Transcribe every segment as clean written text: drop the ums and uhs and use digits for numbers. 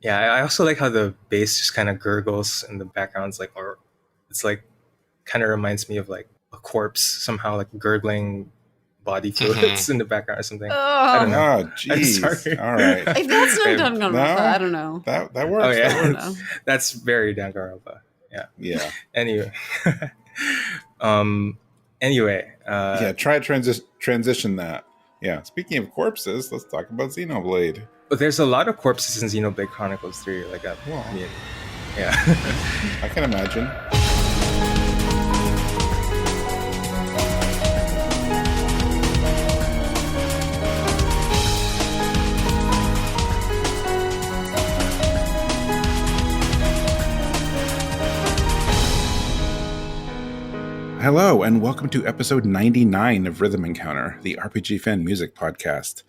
Yeah, I also like how the bass just kind of gurgles in the background. It's like kind of reminds me of like a corpse somehow, like gurgling body fluids in the background or something. I don't know. Oh, jeez. I'm sorry. All right. If that's not Danganronpa, No? I don't know. That Oh works. yeah, That works. that's very Danganronpa. Yeah. Yeah. Anyway, anyway. Yeah, try transition that. Yeah, speaking of corpses, let's talk about Xenoblade. But there's a lot of corpses in Xenoblade Chronicles 3. Like that. Wow. I mean, yeah. I can imagine. Hello, and welcome to episode 99 of Rhythm Encounter, the RPGFan music podcast.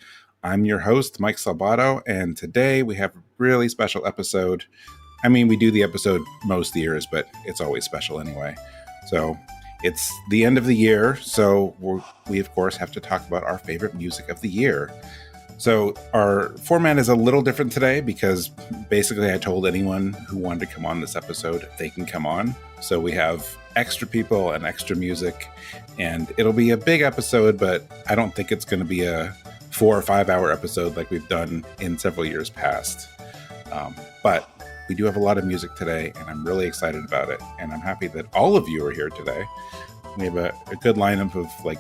I'm your host, Mike Salbato, and today we have a really special episode. I mean, we do the episode most years, but it's always special anyway. So it's the end of the year, so we of course have to talk about our favorite music of the year. So our format is a little different today because basically I told anyone who wanted to come on this episode, they can come on. So we have extra people and extra music, and it'll be a big episode, but I don't think it's going to be a 4 or 5 hour episode like we've done in several years past. But we do have a lot of music today, and I'm really excited about it. And I'm happy that all of you are here today. We have a good lineup of, like,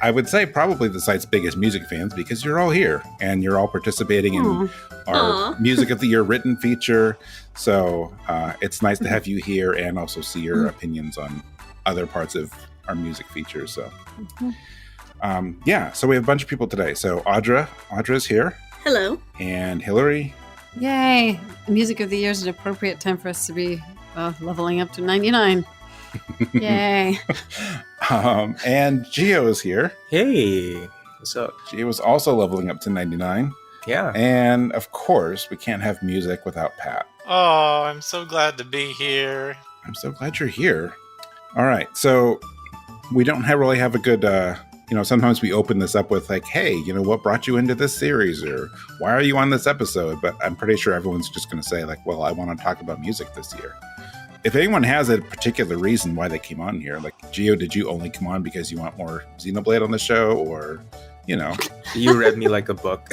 I would say probably the site's biggest music fans, because you're all here and you're all participating in our Music of the Year written feature. So it's nice to have you here and also see your opinions on other parts of our music features. So so we have a bunch of people today. So Audra's here. Hello. And Hilary. Yay! The Music of the Year is an appropriate time for us to be leveling up to 99. Yay. And Gio is here. Hey, what's up? Gio is also leveling up to 99. Yeah. And of course, we can't have music without Pat. Oh, I'm so glad to be here. I'm so glad you're here. All right. So we don't really have a good, sometimes we open this up with like, hey, what brought you into this series? Or why are you on this episode? But I'm pretty sure everyone's just going to say like, well, I want to talk about music this year. If anyone has a particular reason why they came on here, like Gio, did you only come on because you want more Xenoblade on the show, or, You read me like a book.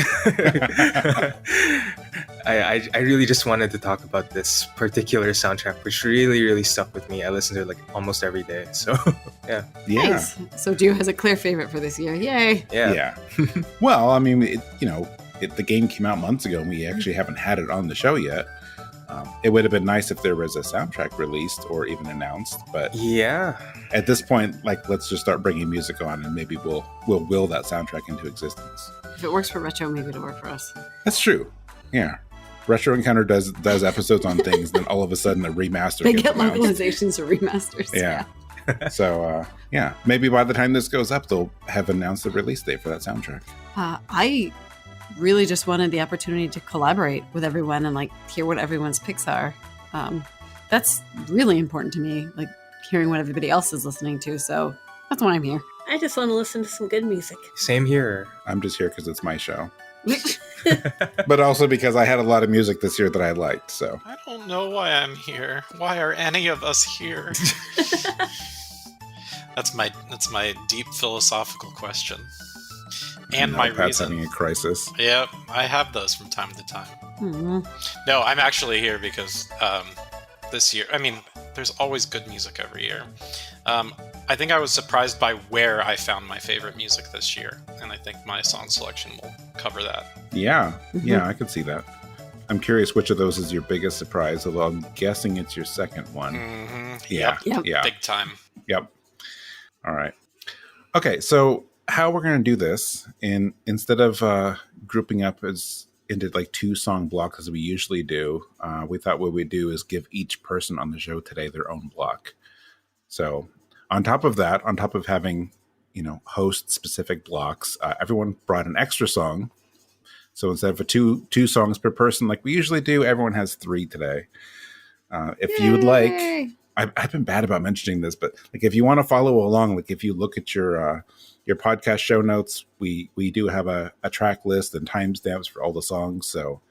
I really just wanted to talk about this particular soundtrack, which really, really stuck with me. I listen to it like almost every day. So, yeah. Nice. So Gio has a clear favorite for this year. Yay. Yeah. Well, I mean, the game came out months ago and we actually haven't had it on the show yet. It would have been nice if there was a soundtrack released or even announced, but yeah, at this point, like, let's just start bringing music on, and maybe we'll will that soundtrack into existence. If it works for Retro, maybe it'll work for us. That's true. Yeah, Retro Encounter does episodes on things, then all of a sudden a remaster. They gets get announced. localizations or remasters. Yeah. So maybe by the time this goes up, they'll have announced the release date for that soundtrack. I really just wanted the opportunity to collaborate with everyone and like hear what everyone's picks are. That's really important to me, like hearing what everybody else is listening to. So that's why I'm here. I just want to listen to some good music. Same here. I'm just here because it's my show. But also because I had a lot of music this year that I liked. So I don't know why I'm here. Why are any of us here? That's my deep philosophical question. And my Pat's reason. having a crisis. Yep, I have those from time to time. Mm-hmm. No, I'm actually here because this year, I mean, there's always good music every year. I think I was surprised by where I found my favorite music this year, and I think my song selection will cover that. Yeah, Mm-hmm. yeah, I could see that. I'm curious which of those is your biggest surprise, although I'm guessing it's your second one. Mm-hmm. Yeah, Yep. yeah. Big time. Yep. All right. Okay, so how we're going to do this, instead of grouping up into like 2-song blocks as we usually do, we thought what we'd do is give each person on the show today their own block. So on top of that, on top of having, host specific blocks, everyone brought an extra song. So instead of two songs per person like we usually do, everyone has 3 today. If you would like, I've been bad about mentioning this, but like if you want to follow along, like if you look at your podcast show notes, we do have a track list and timestamps for all the songs. So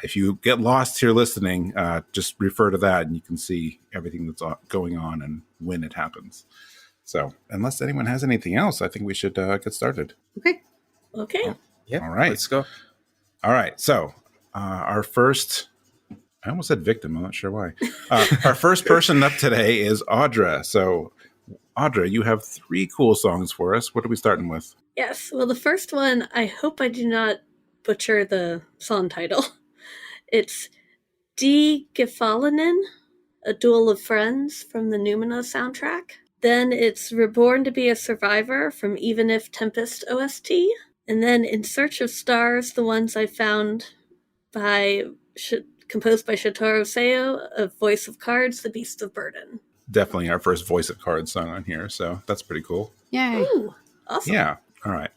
If you get lost here listening, just refer to that and you can see everything that's going on and when it happens. So unless anyone has anything else, I think we should get started. Okay. Okay. Yeah. All right. Let's go. All right. So our first, I almost said victim. I'm not sure why. Our first person up today is Audra. So Audra, you have 3 cool songs for us. What are we starting with? Yes. Well, the first one, I hope I do not butcher the song title. It's Die Gefallenen, A Duel of Friends from the Numina soundtrack. Then it's Reborn to be a Survivor from Even If Tempest OST. And then In Search of Stars, the ones I found composed by Shotaro Seo of Voice of Cards, The Beast of Burden. Definitely our first Voice of Cards song on here. So that's pretty cool. Yay. Ooh, awesome. Yeah. All right.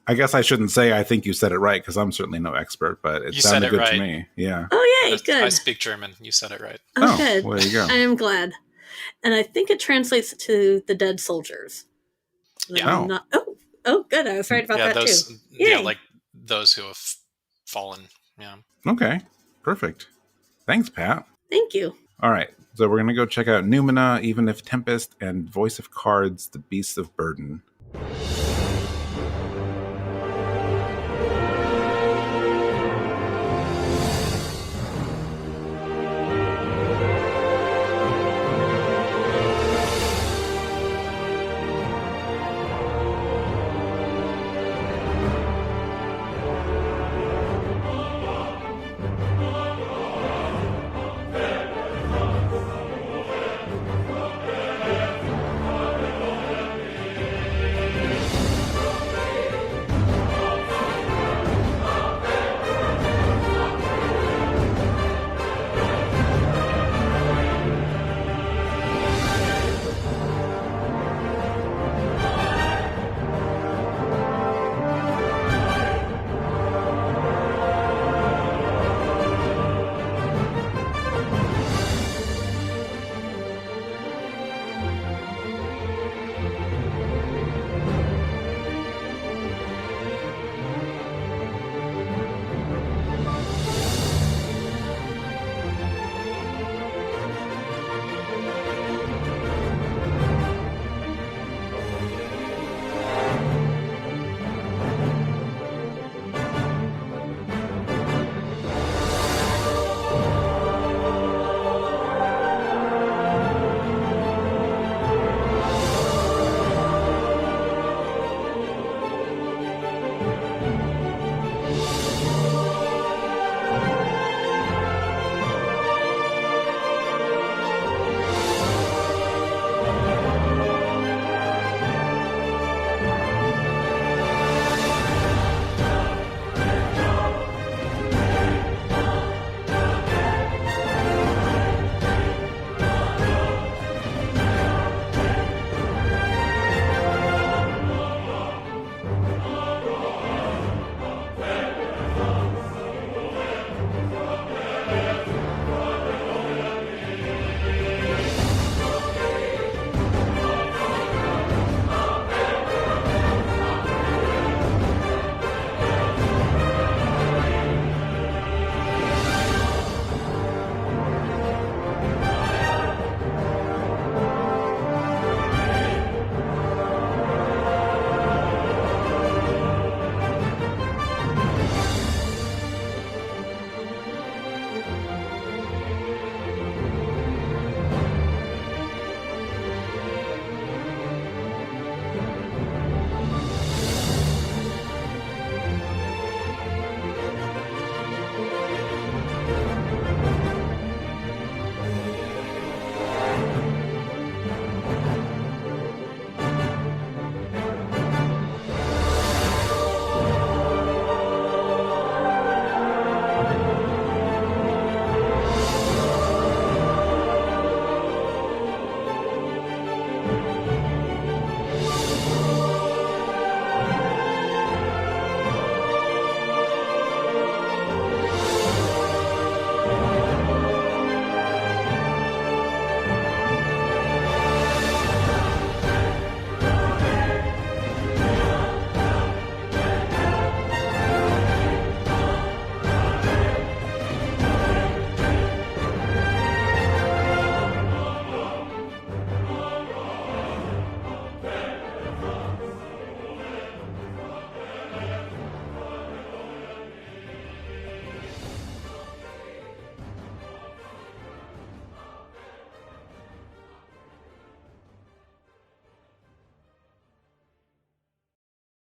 I guess I shouldn't say I think you said it right because I'm certainly no expert, but it You sounded said it good to right. me. Yeah. Oh, yay, good. I speak German. You said it right. Oh, good. Well, there you go. I am glad. And I think it translates to the dead soldiers. Yeah. Oh, good. I was right about that too. Yeah, Yay. like those who have fallen. Yeah. Okay. Perfect. Thanks, Pat. Thank you. All right. So we're going to go check out Numina, Even If Tempest, and Voice of Cards, The Beast of Burden.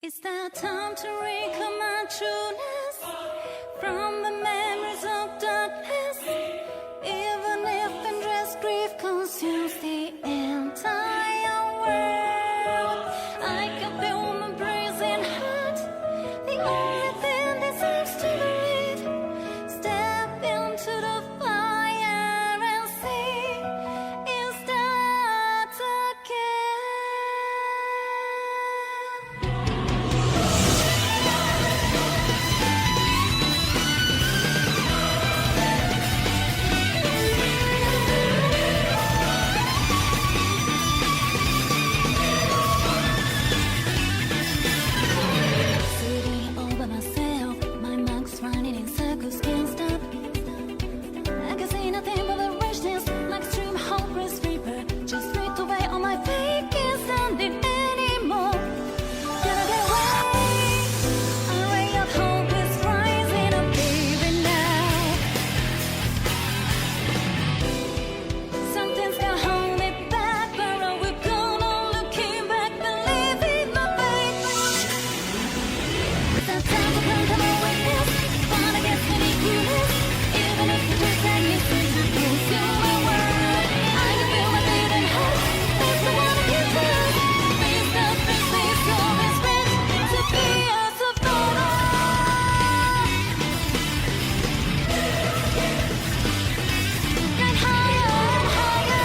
It's that time to reclaim my trueness from the memories of darkness. Even if endless grief consumes the entire world, I can feel my bruising heart. The only thing deserves to believe. Step into the fire and see it starts again. Sitting all by myself, my mind's running in circles, can't stop. I can see nothing but the richness, like a stream hopeless reaper. Just straight away on my fake can't stand it anymore. Gotta get away. A ray of hope is rising up even now. Something's gonna hold me back, but I will go on looking back, believing my faith. It's that time to come to my witness. Wanna get any cuteness, even if you just say you say to consume my world. I can feel my beating heart. There's no one I can trust. Please don't please don't expect to be a supporter. Get higher and higher.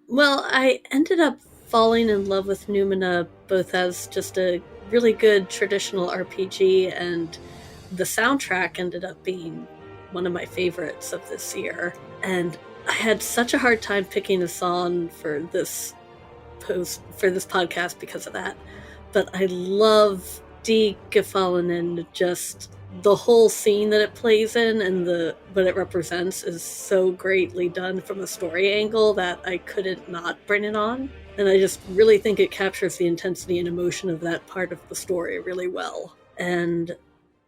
Well, I ended up falling in love with Numina both as just a really good traditional RPG, and the soundtrack ended up being one of my favorites of this year. And I had such a hard time picking a song for this podcast because of that. But I love Die Gefallenen, just the whole scene that it plays in and what it represents is so greatly done from a story angle that I couldn't not bring it on. And I just really think it captures the intensity and emotion of that part of the story really well. And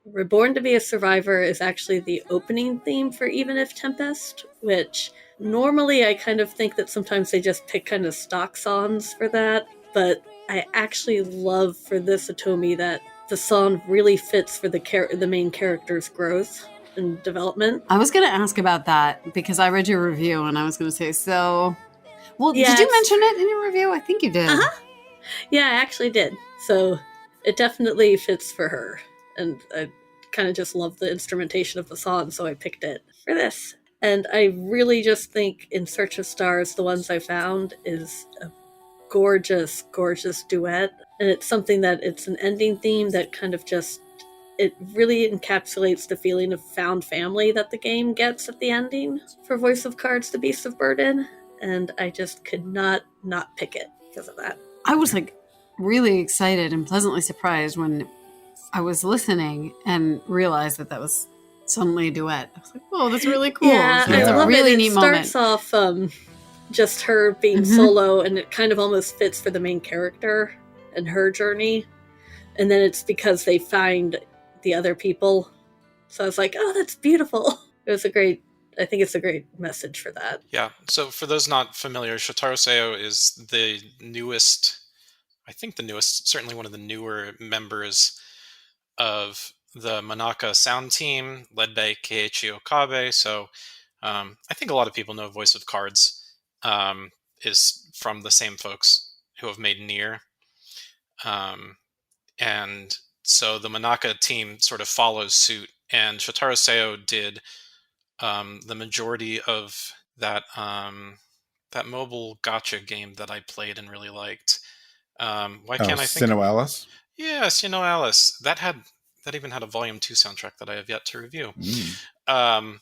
Reborn to be a Survivor is actually the opening theme for Even If Tempest, which normally I kind of think that sometimes they just pick kind of stock songs for that, but I actually love for this Atomi that the song really fits for the main character's growth and development. I was going to ask about that because I read your review and I was going to say, Yeah, did you mention it in your review? I think you did. Uh-huh. Yeah, I actually did. So it definitely fits for her. And I kind of just love the instrumentation of the song, so I picked it for this. And I really just think In Search of Stars, The Ones I Found, is a gorgeous, gorgeous duet. And it's something that it's an ending theme that kind of just, it really encapsulates the feeling of found family that the game gets at the ending for Voice of Cards, The Beast of Burden. And I just could not pick it because of that. I was like really excited and pleasantly surprised when I was listening and realized that was suddenly a duet. I was like, "Whoa, that's really cool!" Yeah, so it's I a love really it. neat It moment. starts off just her being solo, and it kind of almost fits for the main character and her journey. And then it's because they find the other people. So I was like, "Oh, that's beautiful." I think it's a great message for that. Yeah. So for those not familiar, Shotaro Seo is the newest, certainly one of the newer members of the Manaka sound team led by Keiichi Okabe. So I think a lot of people know Voice of Cards is from the same folks who have made Nier. And so the Manaka team sort of follows suit, and Shotaro Seo did the majority of that mobile gacha game that I played and really liked. Why can't I think? Alice? Yes, Alice. That even had a Volume 2 soundtrack that I have yet to review. And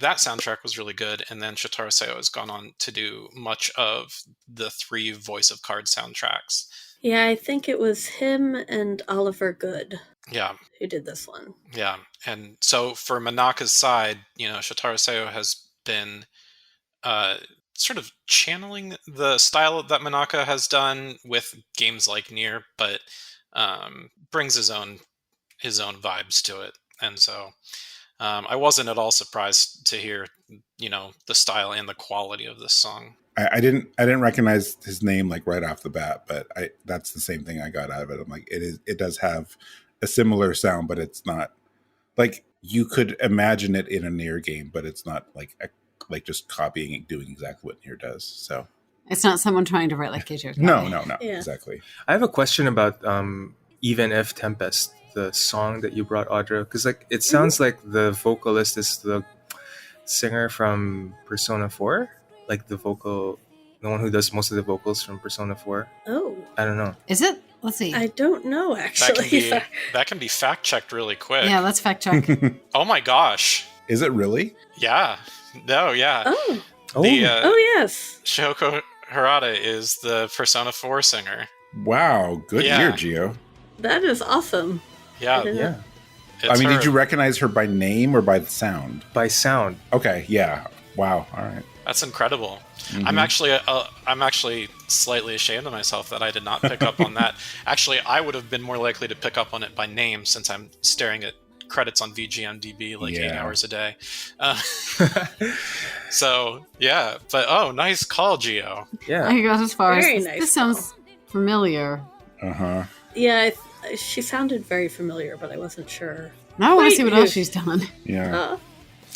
that soundtrack was really good. And then Shotaro Seo has gone on to do much of the 3 Voice of Cards soundtracks. Yeah, I think it was him and Oliver Good. Yeah. Who did this one. Yeah. And so for Manaka's side, Shotaro Seo has been sort of channeling the style that Manaka has done with games like Nier, but brings his own vibes to it. And so I wasn't at all surprised to hear, the style and the quality of this song. I didn't recognize his name like right off the bat, but that's the same thing I got out of it. I'm like, it does have a similar sound, but it's not like you could imagine it in a Nier game, but it's not like just copying and doing exactly what Nier does. So it's not someone trying to write like Keiichi Okabe. No, Yeah. exactly. I have a question about Even If Tempest, the song that you brought, Audra, because it sounds like the vocalist is the singer from Persona 4, like the one who does most of the vocals from Persona 4. Oh. I don't know. Is it? Let's see. I don't know, actually. That can be fact checked really quick. Yeah, let's fact check. Oh my gosh. Is it really? Yeah. No, yeah. Oh. Yes. Yes. Shoko Harada is the Persona 4 singer. Wow. Good year, Gio. That is awesome. Yeah. Yeah. Did you recognize her by name or by the sound? By sound. Okay. Yeah. Wow. All right. That's incredible. Mm-hmm. I'm actually slightly ashamed of myself that I did not pick up on that. Actually, I would have been more likely to pick up on it by name since I'm staring at credits on VGMDB 8 hours a day. So yeah, but nice call, Gio. Yeah, I got as far Very as nice this sounds familiar. Yeah, she sounded very familiar, but I wasn't sure. Now I want to see what else she's done. Yeah.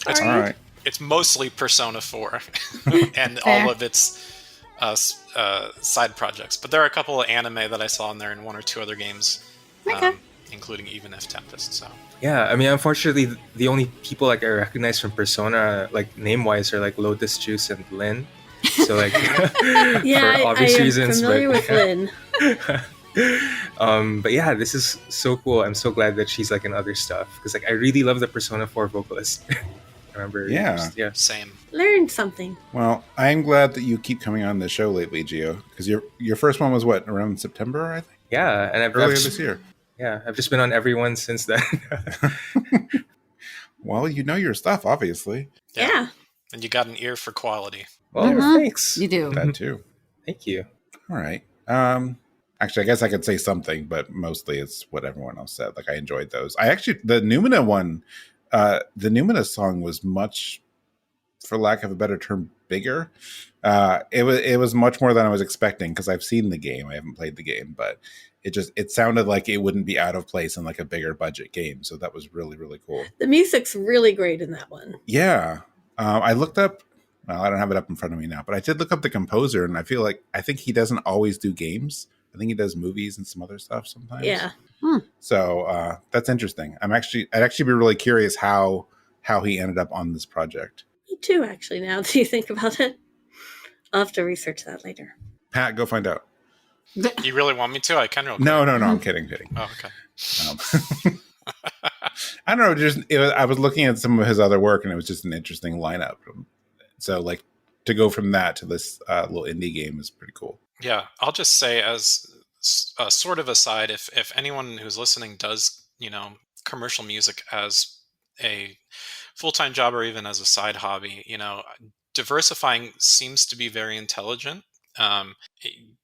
It's, all right. It's mostly Persona 4 and all of its side projects. But there are a couple of anime that I saw in there and 1 or 2 other games, including Even If Tempest. So yeah, I mean, unfortunately, the only people I recognize from Persona, name-wise, are Lotus Juice and Lin. So like, Yeah, for obvious I am reasons, familiar with Lynn. But yeah, this is so cool. I'm so glad that she's like in other stuff because like I really love the Persona 4 vocalist. I remember, Yeah. Same. Learn something. Well, I'm glad that you keep coming on the show lately, Gio, because your first one was what, around September, I think? Yeah, and I've Earlier just, this year. Yeah, I've just been on everyone since then. Well, you know your stuff, obviously. Yeah. And you got an ear for quality. Well, thanks. You do. That too. Thank you. All right. Actually, I guess I could say something, but mostly it's what everyone else said. Like, I enjoyed those. The Numina one, the Numina song was much, for lack of a better term, bigger. It was much more than I was expecting because I've seen the game. I haven't played the game, but it sounded like it wouldn't be out of place in like a bigger budget game. So that was really, really cool. The music's really great in that one. Yeah. I looked up, well, I don't have it up in front of me now, but I did look up the composer, and I think he doesn't always do games. I think he does movies and some other stuff sometimes. Yeah. So that's interesting. I'd actually be really curious how he ended up on this project. Me too, actually, now that you think about it. I'll have to research that later. Pat, go find out. You really want me to? I can real quick. No, I'm kidding. Oh, okay. I don't know. I was looking at some of his other work, and it was just an interesting lineup. So, like, to go from that to this little indie game is pretty cool. Yeah, I'll just say as a sort of aside, if anyone who's listening does, commercial music as a full-time job or even as a side hobby, diversifying seems to be very intelligent.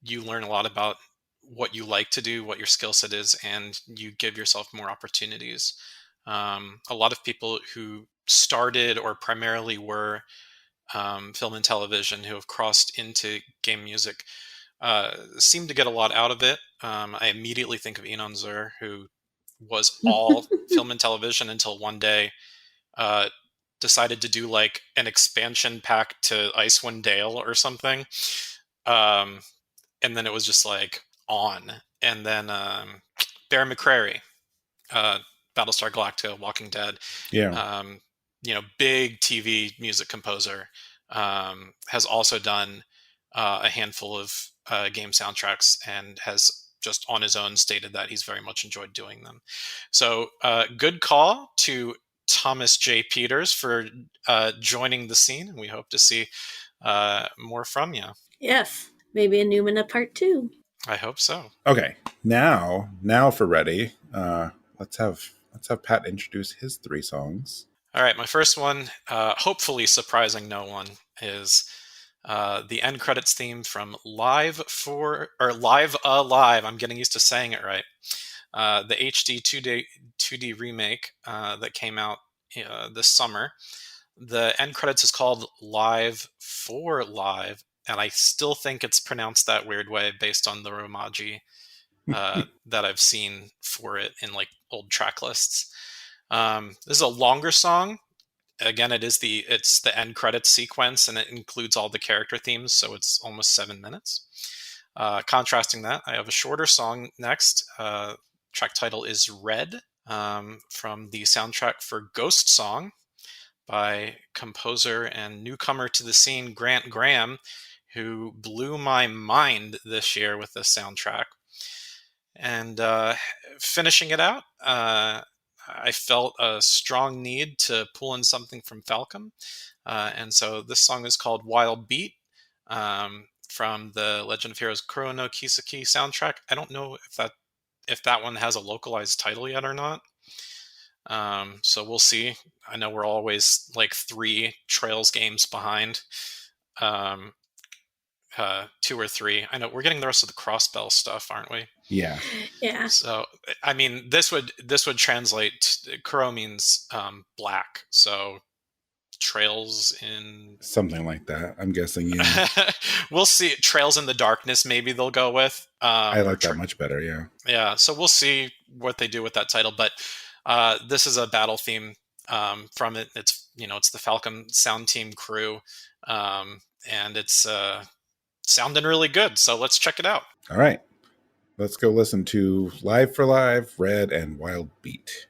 You learn a lot about what you like to do, what your skill set is, and you give yourself more opportunities. A lot of people who started or primarily were film and television who have crossed into game music seem to get a lot out of it. I immediately think of Inon Zur, who was all film and television until one day decided to do like an expansion pack to Icewind Dale or something. And then it was just like on. And then Bear McCreary, Battlestar Galactica, Walking Dead. Yeah. Big TV music composer, has also done a handful of game soundtracks and has just on his own stated that he's very much enjoyed doing them. So good call to Thomas J. Peters for joining the scene. We hope to see more from you. Yes. Maybe a Numina part 2. I hope so. Okay. Now for ready. Let's have Pat introduce his 3 songs. All right, my first one, hopefully surprising no one, is the end credits theme from Live Alive. I'm getting used to saying it right. The HD 2D remake that came out this summer. The end credits is called Live for Live, and I still think it's pronounced that weird way based on the Romaji that I've seen for it in like old track lists. This is a longer song. Again, it's the end credits sequence, and it includes all the character themes, so it's almost 7 minutes. Contrasting that, I have a shorter song next. Track title is Red, from the soundtrack for Ghost Song by composer and newcomer to the scene Grant Graham, who blew my mind this year with this soundtrack. And finishing it out, I felt a strong need to pull in something from Falcom. And so this song is called Wild Beat, from the Legend of Heroes Kuro no Kiseki soundtrack. I don't know if that one has a localized title yet or not. So we'll see. I know we're always like 3 Trails games behind. 2 or 3. I know we're getting the rest of the Crossbell stuff, aren't we? Yeah. Yeah. So, I mean, this would translate. Kuro means black, so Trails in Something like that, I'm guessing. Yeah. We'll see. Trails in the Darkness, maybe they'll go with. I like that much better. Yeah. Yeah. So we'll see what they do with that title. But this is a battle theme from it. It's it's the Falcom sound team crew, and it's sounding really good. So let's check it out. All right. Let's go listen to Live for Live, Red, and Wild Beat.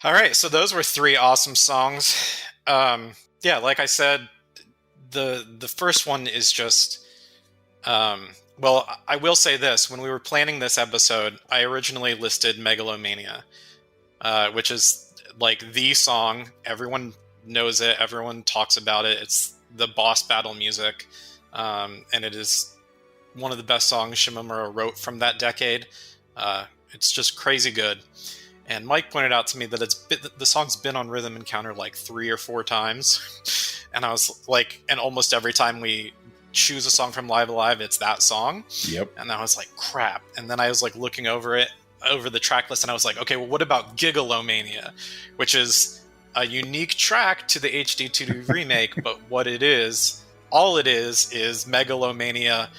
All right, so those were 3 awesome songs. Yeah, like I said, the first one is just... well, I will say this. When we were planning this episode, I originally listed Megalomania, which is like the song. Everyone knows it. Everyone talks about it. It's the boss battle music, and it is one of the best songs Shimomura wrote from that decade. It's just crazy good. And Mike pointed out to me that the song's been on Rhythm Encounter like 3 or 4 times. And I was like, and almost every time we choose a song from Live Alive, it's that song. Yep. And I was like, crap. And then I was like looking over the track list, and I was like, okay, well, what about Gigalomania? Which is a unique track to the HD2 remake, but what it is, all it is Megalomania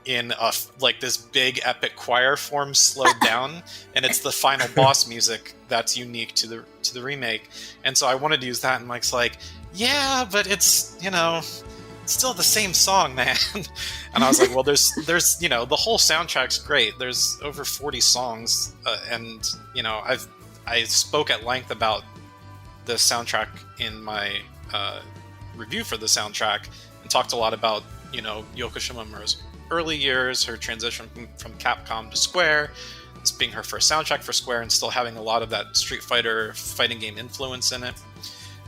in like this big epic choir form slowed down, and it's the final boss music that's unique to the remake. And so I wanted to use that, and Mike's like, yeah, but it's, it's still the same song, man. And I was like, well, there's the whole soundtrack's great. There's over 40 songs, and I spoke at length about the soundtrack in my review for the soundtrack, and talked a lot about Yoko Shimomura's early years, her transition from Capcom to Square, this being her first soundtrack for Square, and still having a lot of that Street Fighter fighting game influence in it.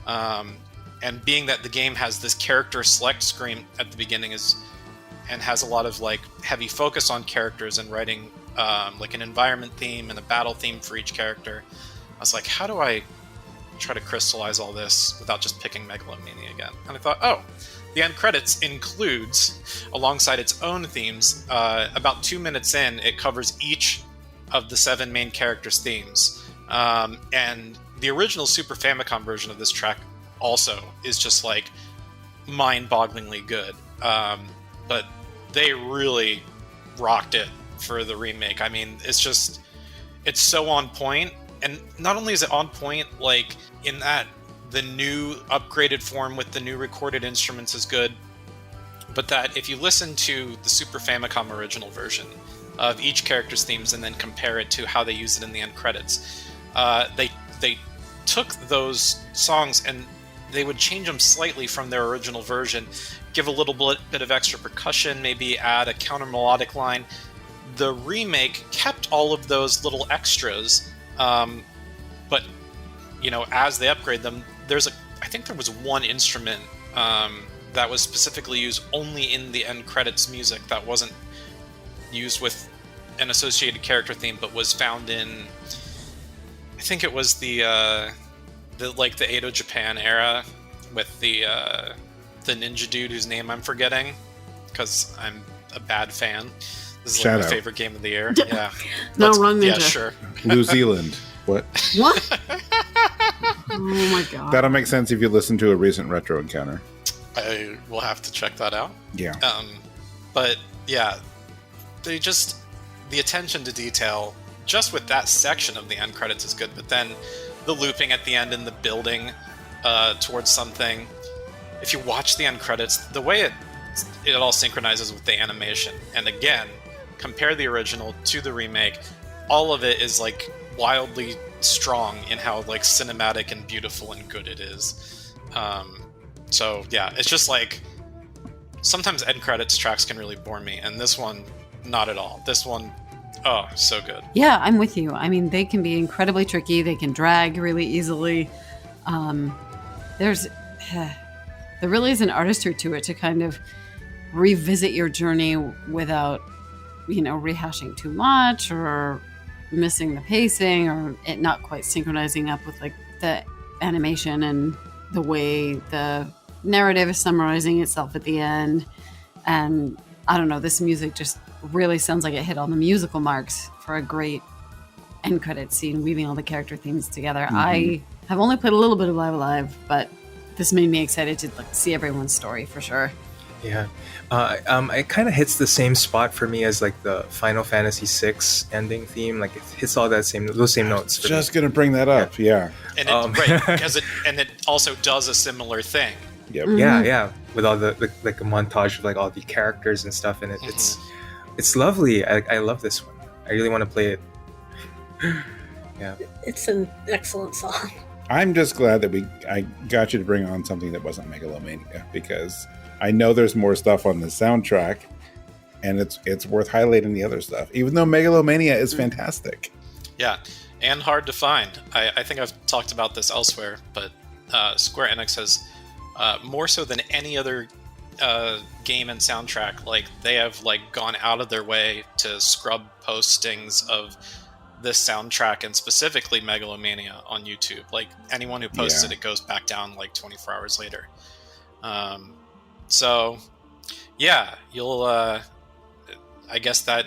And being that the game has this character select screen at the beginning and has a lot of like heavy focus on characters and writing like an environment theme and a battle theme for each character, I was like, how do I try to crystallize all this without just picking Megalomania again? And I thought, the end credits includes, alongside its own themes, about 2 minutes in, it covers each of the 7 main characters' themes. And the original Super Famicom version of this track also is just like mind-bogglingly good. But they really rocked it for the remake. I mean, it's so on point. And not only is it on point, like in that the new upgraded form with the new recorded instruments is good, but that if you listen to the Super Famicom original version of each character's themes and then compare it to how they use it in the end credits, they took those songs and they would change them slightly from their original version, give a little bit of extra percussion, maybe add a counter melodic line, The remake kept all of those little extras, but as they upgrade them, I think there was one instrument that was specifically used only in the end credits music that wasn't used with an associated character theme, but was found in, I think it was the Edo Japan era with the ninja dude whose name I'm forgetting because I'm a bad fan. This is like my favorite game of the year. Yeah. No, wrong ninja. Yeah, sure. New Zealand. What? What? Oh my god. That'll make sense if you listen to a recent retro encounter. I will have to check that out. Yeah. But yeah, the attention to detail just with that section of the end credits is good, but then the looping at the end and the building towards something. If you watch the end credits, the way it all synchronizes with the animation, and again, compare the original to the remake, all of it is like wildly strong in how like cinematic and beautiful and good it is. So yeah, it's just like sometimes end credits tracks can really bore me, and this one not at all. This one, oh, so good. Yeah, I'm with you. I mean, they can be incredibly tricky. They can drag really easily. There really is an artistry to it to kind of revisit your journey without, rehashing too much or missing the pacing or it not quite synchronizing up with like the animation and the way the narrative is summarizing itself at the end. And I don't know, this music just really sounds like it hit all the musical marks for a great end credit scene, weaving all the character themes together. Mm-hmm. I have only played a little bit of Live Alive, but this made me excited to see everyone's story for sure. Yeah. It kind of hits the same spot for me as like the Final Fantasy VI ending theme. Like it hits all those same notes. Just going to bring that up. Yeah. And it also does a similar thing. Yep. Mm-hmm. Yeah. With all the like a montage of like all the characters and stuff in it. Mm-hmm. It's lovely. I love this one. I really want to play it. Yeah. It's an excellent song. I'm just glad that I got you to bring on something that wasn't Megalomania, because I know there's more stuff on the soundtrack, and it's worth highlighting the other stuff, even though Megalomania is fantastic. Yeah, and hard to find. I think I've talked about this elsewhere, but Square Enix has, more so than any other game and soundtrack, like they have like gone out of their way to scrub postings of this soundtrack and specifically Megalomania on YouTube. Like anyone who posted it goes back down like 24 hours later. So yeah, you'll I guess that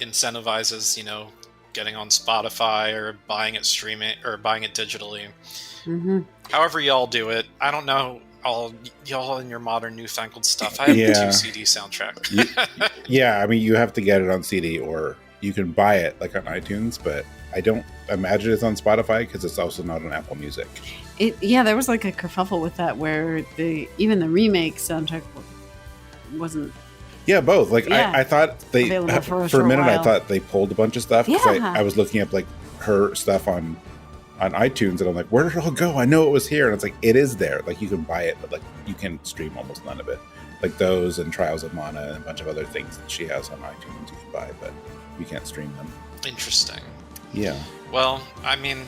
incentivizes getting on Spotify or buying it streaming or buying it digitally. Mm-hmm. However y'all do it, I don't know, all y'all in your modern newfangled stuff. I have a 2 CD soundtrack. Yeah, I mean you have to get it on CD or you can buy it like on iTunes, but I don't imagine it's on Spotify because it's also not on Apple Music. There was like a kerfuffle with that where even the remake soundtrack wasn't. Yeah, both. Like I thought they for a minute I thought they pulled a bunch of stuff because I was looking up like her stuff on iTunes and I'm like, where did it all go? I know it was here, and it's like it is there. Like you can buy it, but like you can stream almost none of it. Like those and Trials of Mana and a bunch of other things that she has on iTunes you can buy, but you can't stream them. Interesting. Yeah. Well, I mean,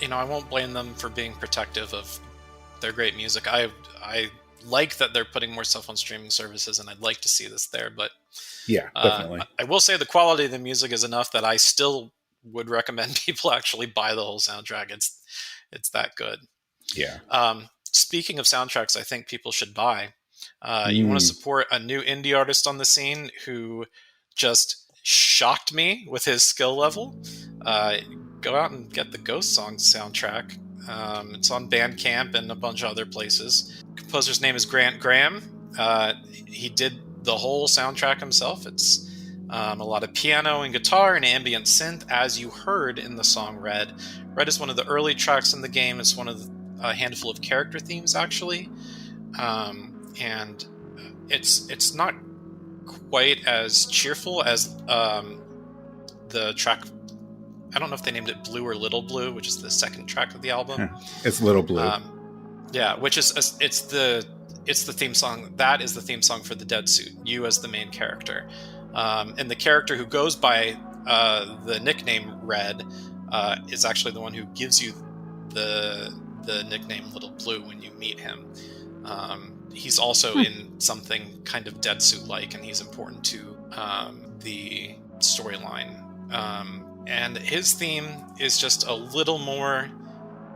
I won't blame them for being protective of their great music. I like that they're putting more stuff on streaming services, and I'd like to see this there. But yeah, definitely. I will say the quality of the music is enough that I still would recommend people actually buy the whole soundtrack. It's that good. Yeah. Speaking of soundtracks, I think people should buy. You want to support a new indie artist on the scene who just shocked me with his skill level, go out and get the Ghost Songs soundtrack. It's on Bandcamp and a bunch of other places. Composer's name is Grant Graham. He did the whole soundtrack himself. It's a lot of piano and guitar and ambient synth, as you heard in the song Red. Red is one of the early tracks in the game. It's one of a handful of character themes, actually. And it's not quite as cheerful as the track. I don't know if they named it Blue or Little Blue, which is the second track of the album. It's Little Blue. Which is it's the theme song. That is the theme song for the Dead Suit. You as the main character. And the character who goes by the nickname Red is actually the one who gives you the nickname Little Blue when you meet him. He's also in something kind of Dead Suit-like, and he's important to the storyline. And his theme is just a little more.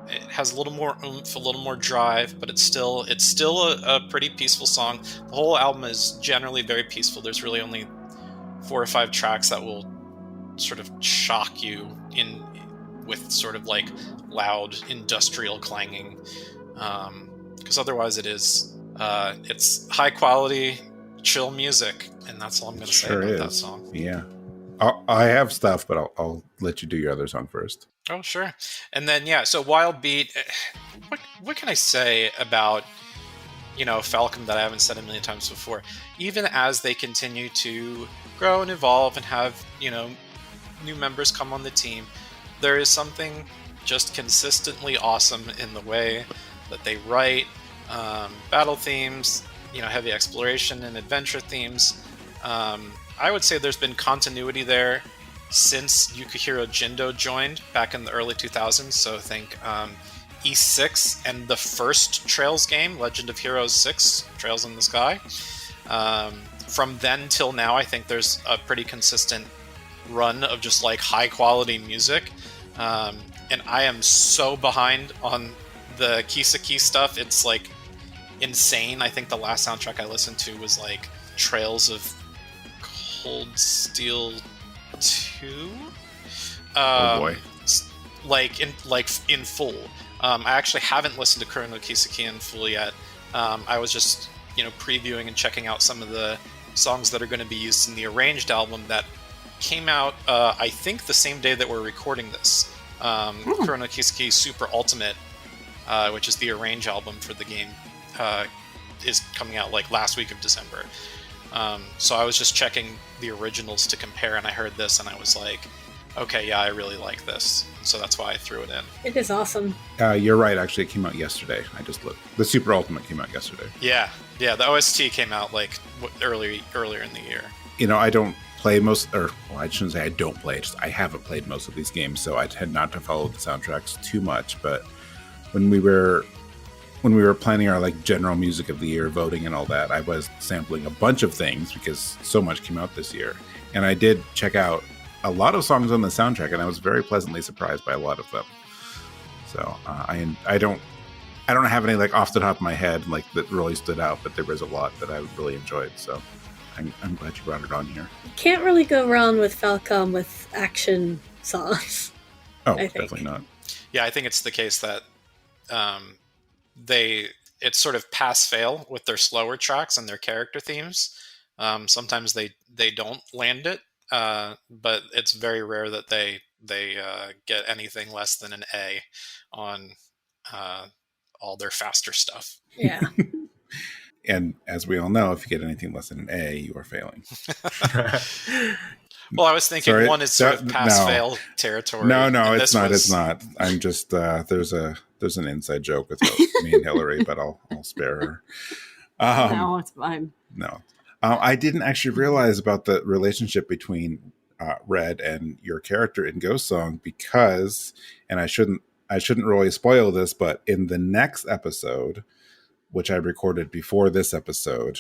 It has a little more oomph, a little more drive, but it's still a pretty peaceful song. The whole album is generally very peaceful. There's really only 4 or 5 tracks that will sort of shock you in with sort of like loud industrial clanging, because otherwise it's high quality, chill music, and that's all I'm going to say about that song. Yeah, I have stuff, but I'll let you do your other song first. Oh, sure. And then, so Wild Beat, what can I say about, Falcom that I haven't said a million times before? Even as they continue to grow and evolve and have, new members come on the team, there is something just consistently awesome in the way that they write battle themes, heavy exploration and adventure themes. I would say there's been continuity there since Yukihiro Jindo joined back in the early 2000s. So think E6 and the first Trails game, Legend of Heroes 6, Trails in the Sky. From then till now, I think there's a pretty consistent run of just like high quality music. And I am so behind on the Kiseki stuff. It's like insane. I think the last soundtrack I listened to was like Trails of Cold Steel 2. Oh boy. In full. I actually haven't listened to Kuro no Kiseki in full yet. I was just, previewing and checking out some of the songs that are going to be used in the arranged album that came out, I think, the same day that we're recording this. Kuro no Kiseki Super Ultimate, which is the arrange album for the game, is coming out like last week of December. So I was just checking the originals to compare, and I heard this, and I was like, okay, yeah, I really like this. So that's why I threw it in. It is awesome. You're right, actually, it came out yesterday. I just looked. The Super Ultimate came out yesterday. Yeah, the OST came out like earlier in the year. I don't play I shouldn't say I don't play, I haven't played most of these games, so I tend not to follow the soundtracks too much, but when we were planning our like general music of the year voting and all that, I was sampling a bunch of things because so much came out this year, and I did check out a lot of songs on the soundtrack, and I was very pleasantly surprised by a lot of them. So I don't have any like off the top of my head like that really stood out, but there was a lot that I really enjoyed. So I'm glad you brought it on here. Can't really go wrong with Falcom with action songs. Oh, definitely not. Yeah, I think it's the case that it's sort of pass-fail with their slower tracks and their character themes. Sometimes they don't land it, but it's very rare that they get anything less than an A on all their faster stuff. Yeah. And as we all know, if you get anything less than an A, you are failing. Well, I was thinking one is sort of pass-fail territory. No, it's not. It's not. I'm just there's an inside joke with me and Hilary, but I'll spare her. No, it's fine. No, I didn't actually realize about the relationship between Red and your character in Ghost Song because, and I shouldn't really spoil this, but in the next episode, which I recorded before this episode,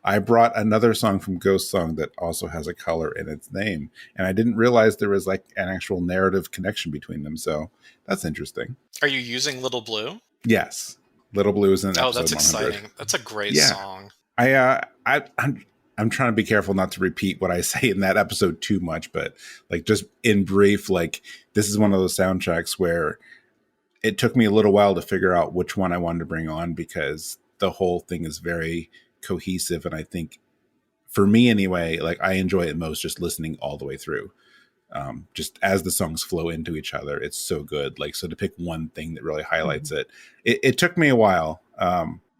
I brought another song from Ghost Song that also has a color in its name. And I didn't realize there was like an actual narrative connection between them. So that's interesting. Are you using Little Blue? Yes. Little Blue is in episode 100. Oh, that's exciting. That's a great song. I'm trying to be careful not to repeat what I say in that episode too much, but like just in brief, like this is one of those soundtracks where it took me a little while to figure out which one I wanted to bring on because the whole thing is very cohesive. And I think for me anyway, like I enjoy it most just listening all the way through. Just as the songs flow into each other, it's so good. Like, so to pick one thing that really highlights it took me a while.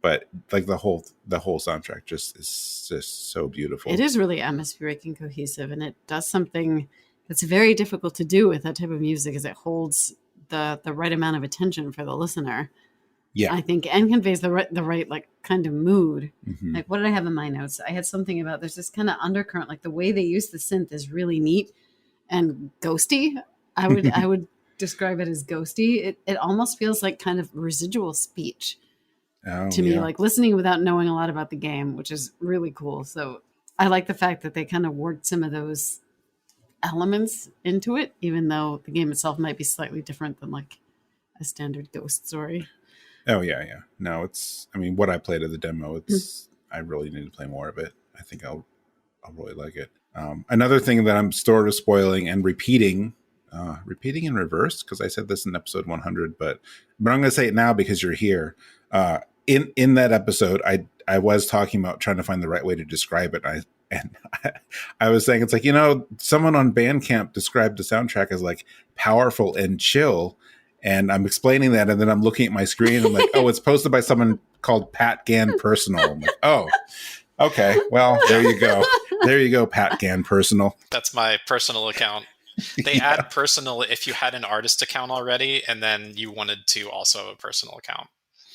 But like the whole soundtrack just is just so beautiful. It is really atmospheric and cohesive, and it does something that's very difficult to do with that type of music, is it holds the right amount of attention for the listener. Yeah. I think, and conveys the right like kind of mood. Mhm. Like, what did I have in my notes? I had something about there's this kind of undercurrent, like the way they use the synth is really neat and ghosty. I would describe it as ghosty. It almost feels like kind of residual speech to me, like listening without knowing a lot about the game, which is really cool. So I like the fact that they kind of worked some of those elements into it, even though the game itself might be slightly different than like a standard Ghost story. Oh yeah. No, I mean, what I played of the demo, I really need to play more of it. I think I'll really like it. Another thing that I'm sort of spoiling and repeating in reverse, because I said this in episode 100, but I'm going to say it now because you're here. In that episode, I was talking about trying to find the right way to describe it. I was saying, it's like, someone on Bandcamp described the soundtrack as like powerful and chill. And I'm explaining that, and then I'm looking at my screen, and I'm like, oh, it's posted by someone called Pat Gann Personal. I'm like, oh, okay. Well, there you go. There you go, Pat Gann Personal. That's my personal account. They add personal if you had an artist account already, and then you wanted to also have a personal account.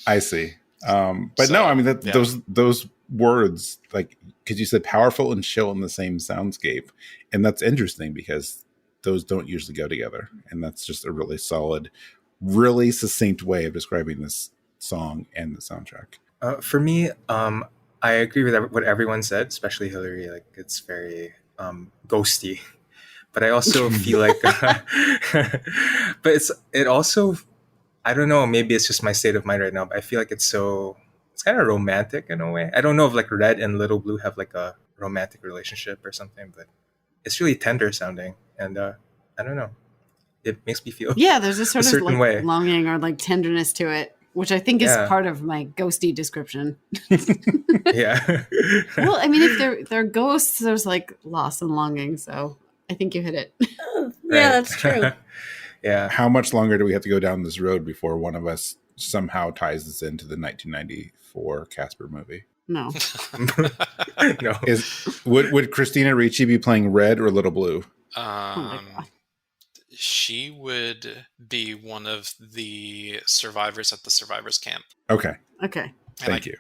I see. But no, I mean, those words, like, because you said powerful and chill in the same soundscape. And that's interesting because those don't usually go together. And that's just a really solid, really succinct way of describing this song and the soundtrack. For me, I agree with what everyone said, especially Hilary. Like, it's very ghosty. But I also feel like, but it also, I don't know, maybe it's just my state of mind right now, but I feel like it's kind of romantic in a way. I don't know if like Red and Little Blue have like a romantic relationship or something, but it's really tender sounding. And I don't know, it makes me feel there's a sort of certain like way. Longing or like tenderness to it, which I think is part of my ghosty description. Yeah. Well, I mean, if they're ghosts, there's like loss and longing. So I think you hit it. Yeah, that's true. Yeah. How much longer do we have to go down this road before one of us somehow ties this into the 1994 Casper movie? No. No. Would Christina Ricci be playing Red or Little Blue? Oh my God. She would be one of the survivors at the survivors camp. Okay. And you.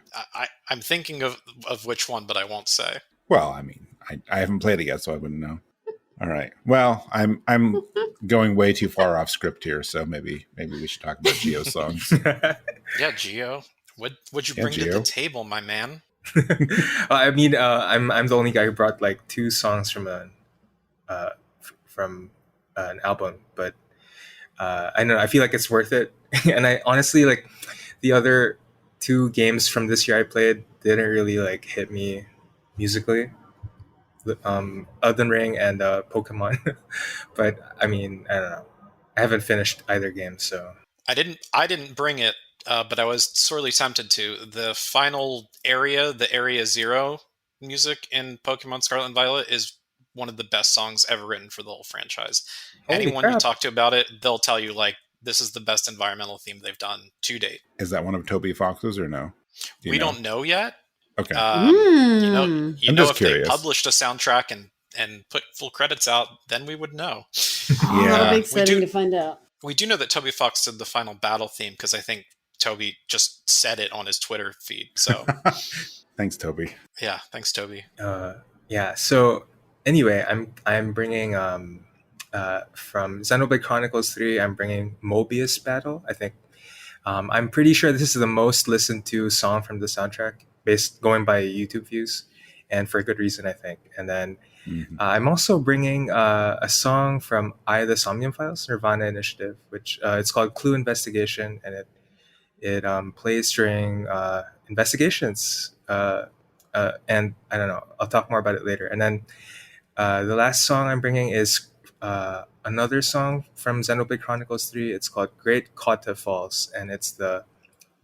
I'm thinking of which one, but I won't say. Well, I mean, I haven't played it yet, so I wouldn't know. All right. Well, I'm going way too far off script here, so maybe we should talk about Geo songs. Yeah, Geo. What'd you bring to the table, my man? I mean, I'm the only guy who brought like 2 songs from an album, but I don't know. I feel like it's worth it, and I honestly like the other 2 games from this year I played didn't really like hit me musically. Elden Ring and Pokemon, but I mean, I don't know. I haven't finished either game, so I didn't bring it, but I was sorely tempted to. The final area, the Area 0 music in Pokemon Scarlet and Violet is one of the best songs ever written for the whole franchise. Anyone you talk to about it, they'll tell you like this is the best environmental theme they've done to date. Is that one of Toby Fox's or no? We don't know yet. Okay. You know, if curious. they published a soundtrack and put full credits out, then we would know. That'll be exciting to find out. We do know that Toby Fox did the final battle theme because I think Toby just said it on his Twitter feed. So thanks, Toby. Yeah, thanks, Toby. Yeah. So anyway, I'm bringing from Xenoblade Chronicles 3. I'm bringing Mobius Battle. I think I'm pretty sure this is the most listened to song from the soundtrack, going by YouTube views, and for a good reason, I think. And then I'm also bringing a song from the Somnium Files, Nirvana Initiative, which it's called Clue Investigation, and it plays during investigations. And I don't know, I'll talk more about it later. And then the last song I'm bringing is another song from Xenoblade Chronicles 3. It's called Great Kata Falls, and it's the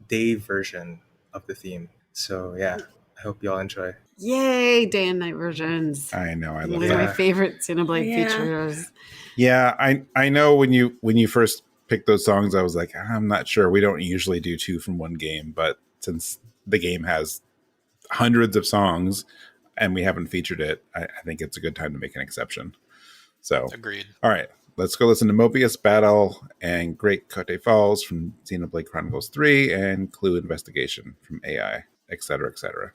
day version of the theme. So yeah, I hope you all enjoy. Yay, day and night versions. I know, I love One of that. my favorite Xenoblade features. Yeah, I know when you first picked those songs, I was like, I'm not sure. We don't usually do 2 from one game, but since the game has hundreds of songs and we haven't featured it, I think it's a good time to make an exception. So agreed. All right, let's go listen to Mobius Battle and Great Cote Falls from Xenoblade Chronicles 3 and Clue Investigation from AI, etc., etc.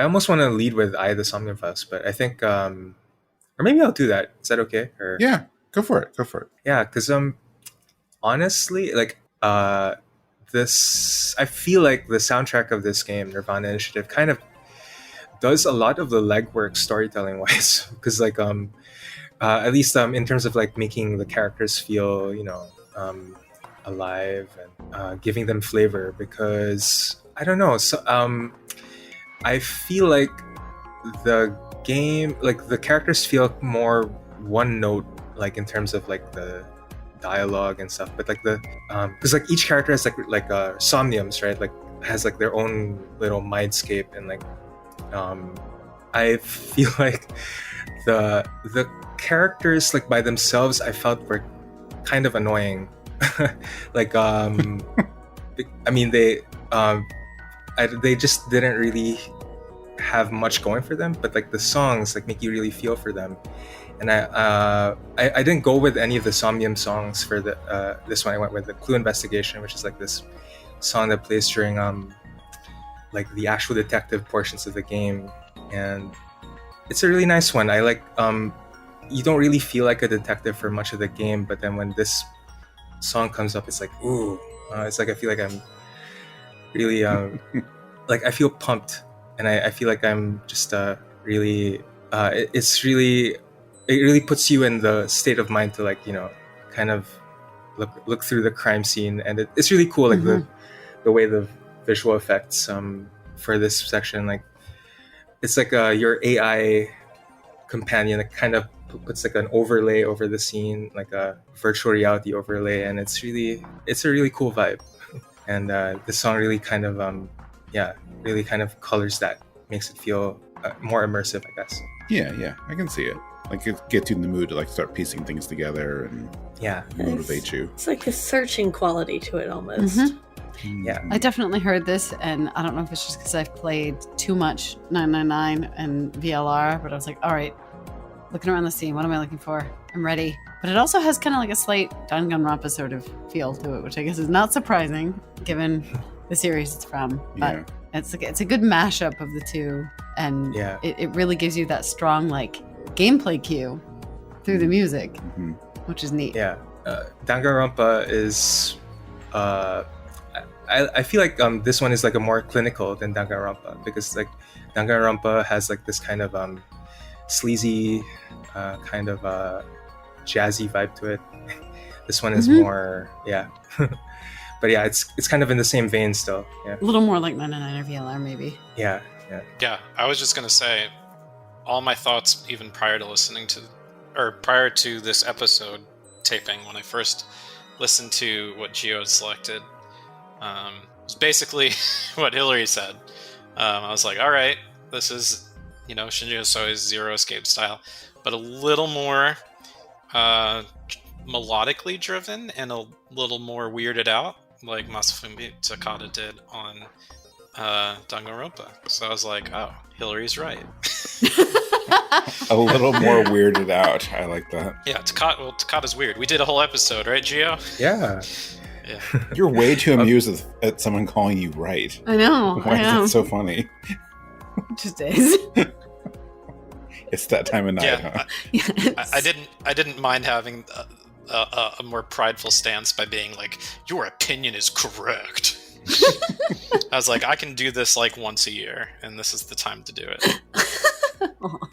almost want to lead with "I the Somnifus," but I think, or maybe I'll do that. Is that okay? Or Yeah, go for it. Go for it. yeah, because honestly, like this, I feel like the soundtrack of this game, Nirvana Initiative, kind of does a lot of the legwork storytelling wise. Because like at least in terms of like making the characters feel, alive and giving them flavor. Because I don't know, so I feel like the game, like the characters feel more one note, like in terms of like the dialogue and stuff, but like the because like each character has like somniums, right? Like has like their own little mindscape, and like I feel like the characters like by themselves I felt were kind of annoying. Like I mean they just didn't really have much going for them, but like the songs like make you really feel for them. And I didn't go with any of the Somnium songs for this one. I went with the Clue Investigation, which is like this song that plays during like the actual detective portions of the game, and it's a really nice one. I like you don't really feel like a detective for much of the game, but then when this song comes up, it's like ooh, it's like I feel like I'm really like I feel pumped, and I feel like I'm just really it really puts you in the state of mind to like kind of look through the crime scene, and it's really cool, like the way the visual effects for this section, like it's like your AI companion that kind of puts like an overlay over the scene, like a virtual reality overlay, and it's a really cool vibe. And the song really kind of really kind of colors that, makes it feel more immersive, I guess. Yeah, I can see it. Like it gets you in the mood to like start piecing things together and motivate you. It's like a searching quality to it almost. Yeah, I definitely heard this, and I don't know if it's just because I've played too much 999 and VLR, but I was like, all right, looking around the scene, what am I looking for? I'm ready. But it also has kind of like a slight Danganronpa sort of feel to it, which I guess is not surprising given the series it's from. But it's a good mashup of the two, and it really gives you that strong like gameplay cue through the music, which is neat. Yeah, Danganronpa is. I feel like this one is like a more clinical than Danganronpa, because like Danganronpa has like this kind of sleazy, kind of jazzy vibe to it. This one is more, but yeah, it's kind of in the same vein still. Yeah, A little more like 999 or VLR maybe. yeah. I was just gonna say, all my thoughts, even prior to this episode taping, when I first listened to what Gio had selected, was basically what Hilary said. I was like, all right, this is, Shinji Hosoi's Zero Escape style, but a little more melodically driven and a little more weirded out, like Masafumi Takada did on Danganronpa. So I was like, oh, Hilary's right. A little more weirded out. I like that. Yeah, Takada's weird. We did a whole episode, right, Gio? Yeah. You're way too amused at someone calling you right. I know. Why is that so funny? Just is. It's that time of night, huh? Yes. I didn't mind having a more prideful stance by being like, your opinion is correct. I was like, I can do this like once a year, and this is the time to do it.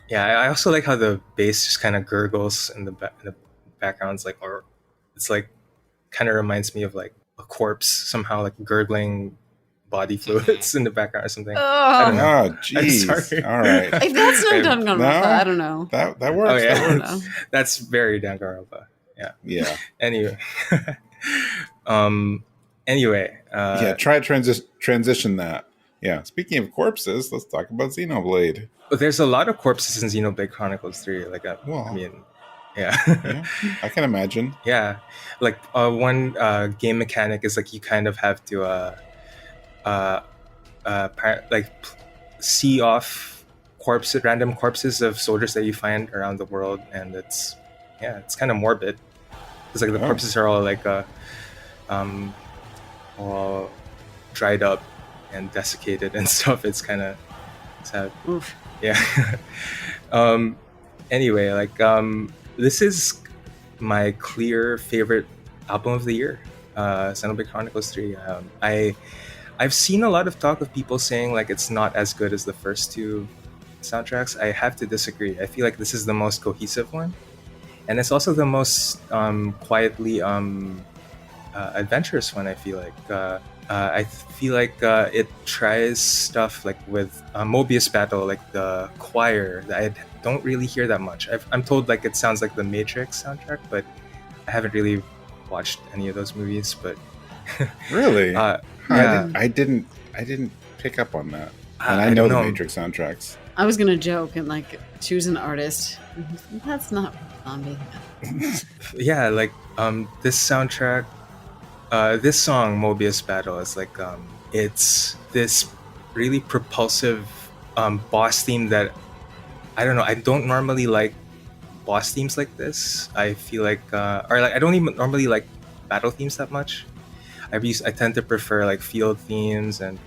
Yeah, I also like how the bass just kind of gurgles in the background. It's like, or it's like kind of reminds me of like a corpse somehow, like gurgling body fluids in the background or something. I don't know. Oh, jeez. I'm sorry. All right. If that's not Danganronpa, No? I don't know. That works. Oh, yeah. That works. That's very Danganronpa. Yeah. Anyway. Try transition that. Yeah. Speaking of corpses, let's talk about Xenoblade. There's a lot of corpses in Xenoblade Chronicles 3. Like, Well. I mean, yeah. Yeah, I can imagine. Yeah. Like, one game mechanic is like you kind of have to see off random corpses of soldiers that you find around the world, and it's kind of morbid. It's like the corpses are all like all dried up and desiccated and stuff. It's kind of Sad. Oof. Yeah. Anyway, like this is my clear favorite album of the year, Xenoblade Chronicles 3. I've seen a lot of talk of people saying like it's not as good as the first two soundtracks. I have to disagree. I feel like this is the most cohesive one, and it's also the most quietly adventurous one. I feel like it tries stuff like with Mobius Battle, like the choir that I don't really hear that much. I'm told like it sounds like the Matrix soundtrack, but I haven't really watched any of those movies. But Really? yeah. I didn't pick up on that. And I I know don't the know. Matrix soundtracks. I was gonna joke and like choose an artist. That's not zombie. Yeah, like this soundtrack, this song Mobius Battle is like it's this really propulsive boss theme that I don't know, I don't normally like boss themes like this. I feel like or like I don't even normally like battle themes that much. I tend to prefer like field themes and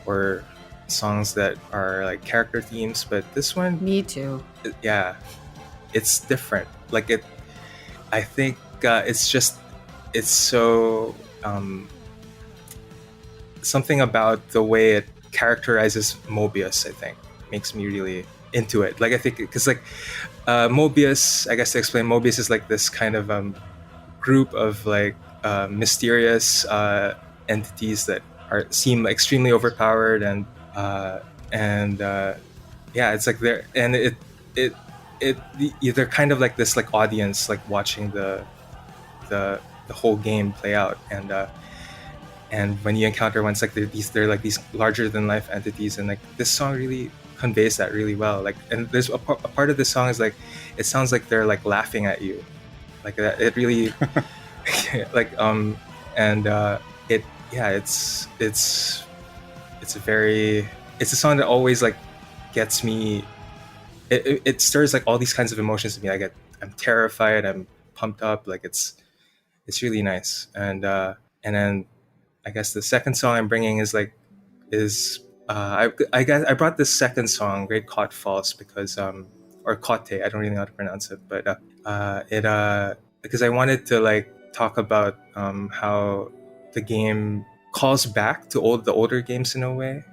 or songs that are like character themes, but this one, Me too. yeah, it's different. Like it, I think it's so something about the way it characterizes Mobius, I think, makes me really into it. Like I think because like Mobius, I guess to explain, Mobius is like this kind of group of like mysterious entities that seem extremely overpowered and yeah, it's like they're and they're kind of like this like audience like watching the whole game play out, and when you encounter ones like they're like these larger than life entities, and like this song really conveys that really well. Like, and there's a part of the song is like it sounds like they're like laughing at you, like that. It really like and it yeah it's a song that always like gets me. It stirs like all these kinds of emotions in me. I'm terrified, I'm pumped up, like it's really nice. And then I guess the second song I'm bringing is I guess I brought this second song, Great Caught False, because or Cote, I don't really know how to pronounce it, but because I wanted to like talk about how the game calls back to the older games in a way,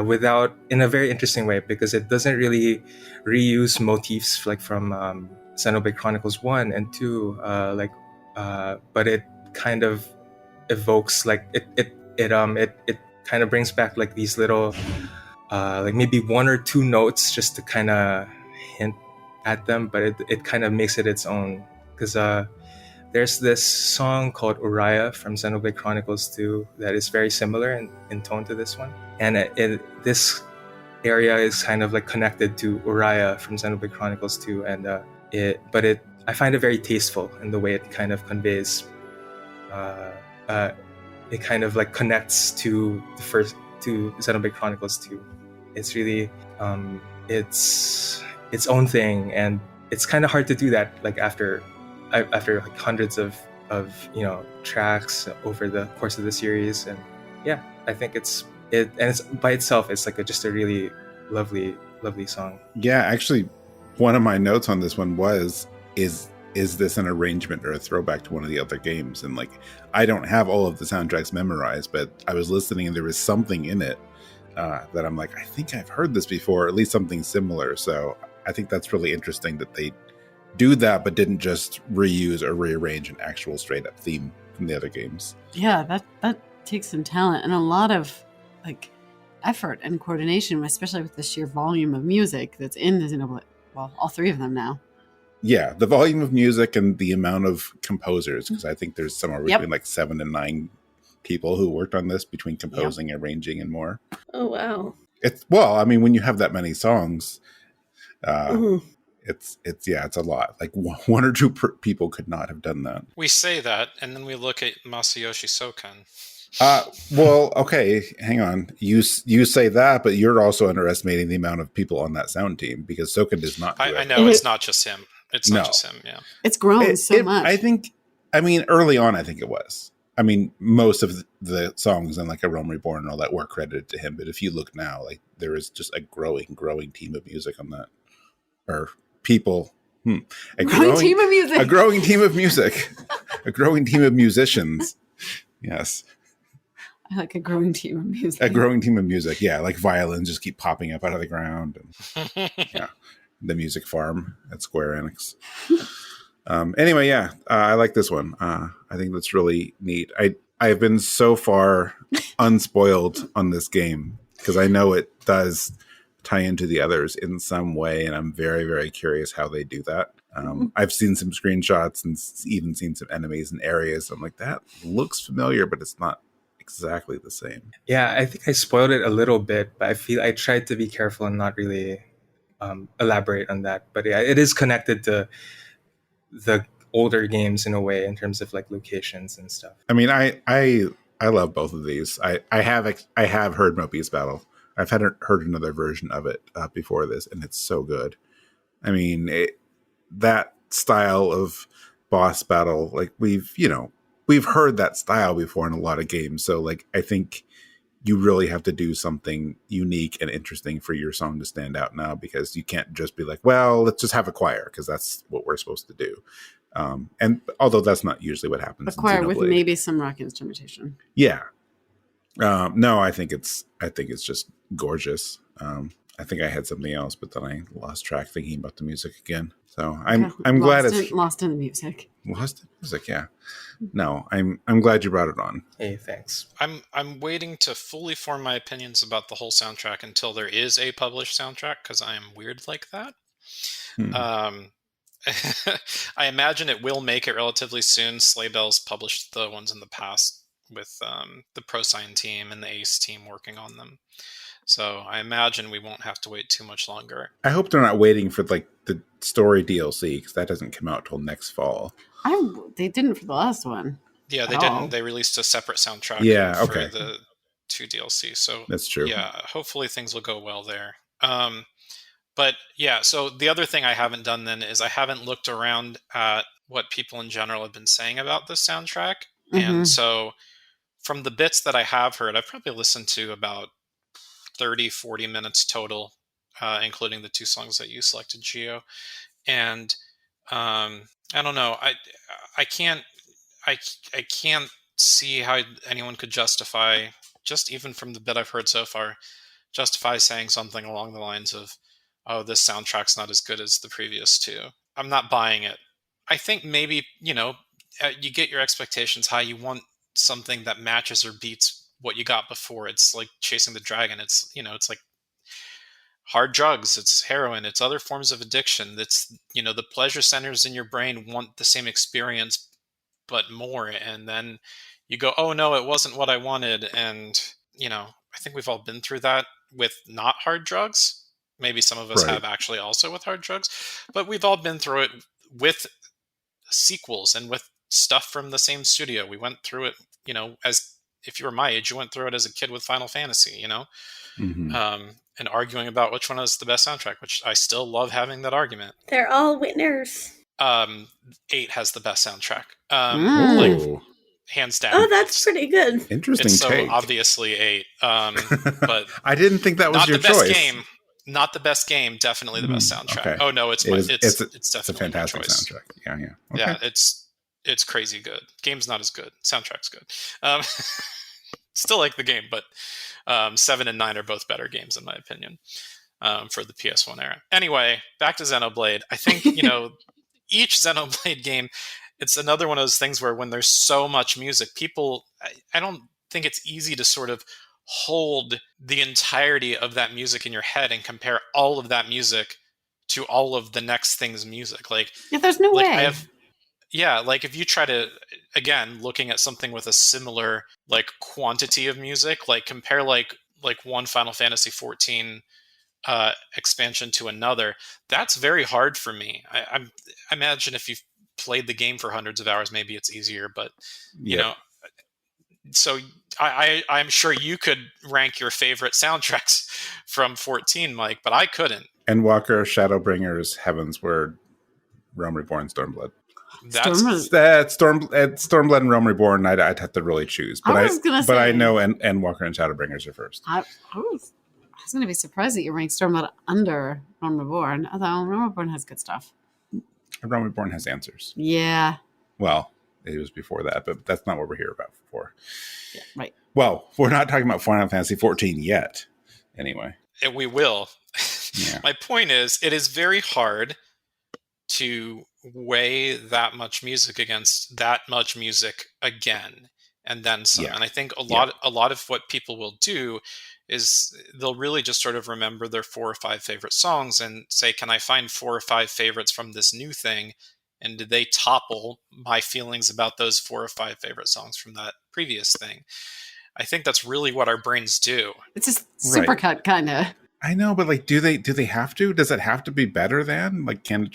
without in a very interesting way, because it doesn't really reuse motifs like from Xenoblade Chronicles 1 and 2, but it kind of evokes like it kind of brings back like these little like maybe one or two notes just to kind of hint at them, but it kind of makes it its own, because there's this song called Uriah from Xenoblade Chronicles 2 that is very similar in tone to this one, and this area is kind of like connected to Uriah from Xenoblade Chronicles 2, and I find it very tasteful in the way it kind of conveys. It kind of like connects to Xenoblade Chronicles 2. It's really it's its own thing, and it's kind of hard to do that like after like hundreds of tracks over the course of the series. And yeah, I think it's by itself it's like just a really lovely song. Yeah, actually one of my notes on this one is this an arrangement or a throwback to one of the other games? And like, I don't have all of the soundtracks memorized, but I was listening and there was something in it that I'm like, I think I've heard this before, or at least something similar. So I think that's really interesting that they do that, but didn't just reuse or rearrange an actual straight up theme from the other games. Yeah, that takes some talent and a lot of like effort and coordination, especially with the sheer volume of music that's in the Xenoblade. Well, all three of them now. Yeah, the volume of music and the amount of composers, because I think there's somewhere between like 7 and 9 people who worked on this, between composing, arranging, and more. Oh, wow. Well, I mean, when you have that many songs, it's a lot. Like one or two people could not have done that. We say that, and then we look at Masayoshi Soken. Well, okay, hang on. You say that, but you're also underestimating the amount of people on that sound team, because Soken does not. I know it's not just him. It's not just him. Yeah, it's grown so much. I mean, early on, I think it was. I mean, most of the songs in like a Realm Reborn and all that were credited to him. But if you look now, like there is just a growing team of music on that, or people. A growing team of music. A growing team of music. A growing team of musicians. Yes. I like a growing team of music. A growing team of music. Yeah, like violins just keep popping up out of the ground. And, yeah, the music farm at Square Enix. Anyway, yeah, I like this one. I think that's really neat. I've been so far unspoiled on this game because I know it does tie into the others in some way, and I'm very, very curious how they do that. I've seen some screenshots and even seen some enemies and areas. I'm like, that looks familiar, but it's not exactly the same. Yeah, I think I spoiled it a little bit, but I feel I tried to be careful and not really elaborate on that. But yeah, it is connected to the older games in a way in terms of like locations and stuff. I mean, I love both of these. I have heard about Beast Battle. I've heard another version of it before this, and it's so good. I mean, that style of boss battle, like we've heard that style before in a lot of games. So like, I think you really have to do something unique and interesting for your song to stand out now, because you can't just be like, well, let's just have a choir because that's what we're supposed to do. And although that's not usually what happens. A choir with maybe some rock instrumentation. Yeah. No, I think it's just gorgeous. I think I had something else, but then I lost track thinking about the music again. So I'm glad it's lost in the music. Lost in the music, yeah. No, I'm glad you brought it on. Hey, thanks. I'm waiting to fully form my opinions about the whole soundtrack until there is a published soundtrack, because I am weird like that. I imagine it will make it relatively soon. Sleigh Bells published the ones in the past with the ProSign team and the Ace team working on them. So I imagine we won't have to wait too much longer. I hope they're not waiting for like the story DLC, because that doesn't come out till next fall. They didn't for the last one. Yeah, they didn't. They released a separate soundtrack for the 2 DLC. So that's true. Yeah, hopefully things will go well there. But yeah, so the other thing I haven't done then is I haven't looked around at what people in general have been saying about this soundtrack. And so from the bits that I have heard, I've probably listened to about 30, 40 minutes total, including the 2 songs that you selected, Gio. And I don't know. I can't see how anyone could justify, just even from the bit I've heard so far, justify saying something along the lines of, oh, this soundtrack's not as good as the previous 2. I'm not buying it. I think maybe, you get your expectations high. You want something that matches or beats what you got before. It's like chasing the dragon. It's, it's like hard drugs. It's heroin. It's other forms of addiction. It's, the pleasure centers in your brain want the same experience, but more. And then you go, oh no, it wasn't what I wanted. And, I think we've all been through that with not hard drugs. Maybe some of us have actually also with hard drugs, but we've all been through it with sequels and with stuff from the same studio. We went through it, as if you were my age, you went through it as a kid with Final Fantasy, and arguing about which one is the best soundtrack, which I still love having that argument. They're all winners. 8 has the best soundtrack. Like, hands down. Oh, that's pretty good. Interesting it's take. So obviously 8. But I didn't think that was your choice. Not the best game. Not the best game. Definitely the best soundtrack. Okay. Oh no, it's definitely a fantastic soundtrack. Yeah. Okay. Yeah, it's crazy good. Game's not as good. Soundtrack's good. Still like the game, but 7 and 9 are both better games in my opinion, for the PS1 era. Anyway, back to Xenoblade. I think, each Xenoblade game, it's another one of those things where when there's so much music, people, I don't think it's easy to sort of hold the entirety of that music in your head and compare all of that music to all of the next thing's music. Like, yeah, there's no way. Like if you try to, again, looking at something with a similar like quantity of music, like compare like one Final Fantasy 14 expansion to another, that's very hard for me. I imagine if you've played the game for hundreds of hours, maybe it's easier, but so I'm sure you could rank your favorite soundtracks from 14, Mike, but I couldn't. Endwalker, Shadowbringers, Heaven's Word, Realm Reborn, Stormblood. That's Stormblood and Realm Reborn. I'd have to really choose, but I know and Walker and Shadowbringers are first. I was going to be surprised that you ranked Stormblood under Realm Reborn. Although Realm Reborn has good stuff. Realm Reborn has answers. Yeah. Well, it was before that, but that's not what we're here about for. Yeah, right. Well, we're not talking about Final Fantasy 14 yet. Anyway. And we will. Yeah. My point is, it is very hard to weigh that much music against that much music again and then some. Yeah. And I think a lot of what people will do is they'll really just sort of remember their 4 or 5 favorite songs and say, can I find 4 or 5 favorites from this new thing? And did they topple my feelings about those 4 or 5 favorite songs from that previous thing? I think that's really what our brains do. It's just supercut kind of. I know, but like, do they have to? Does it have to be better than? Like, can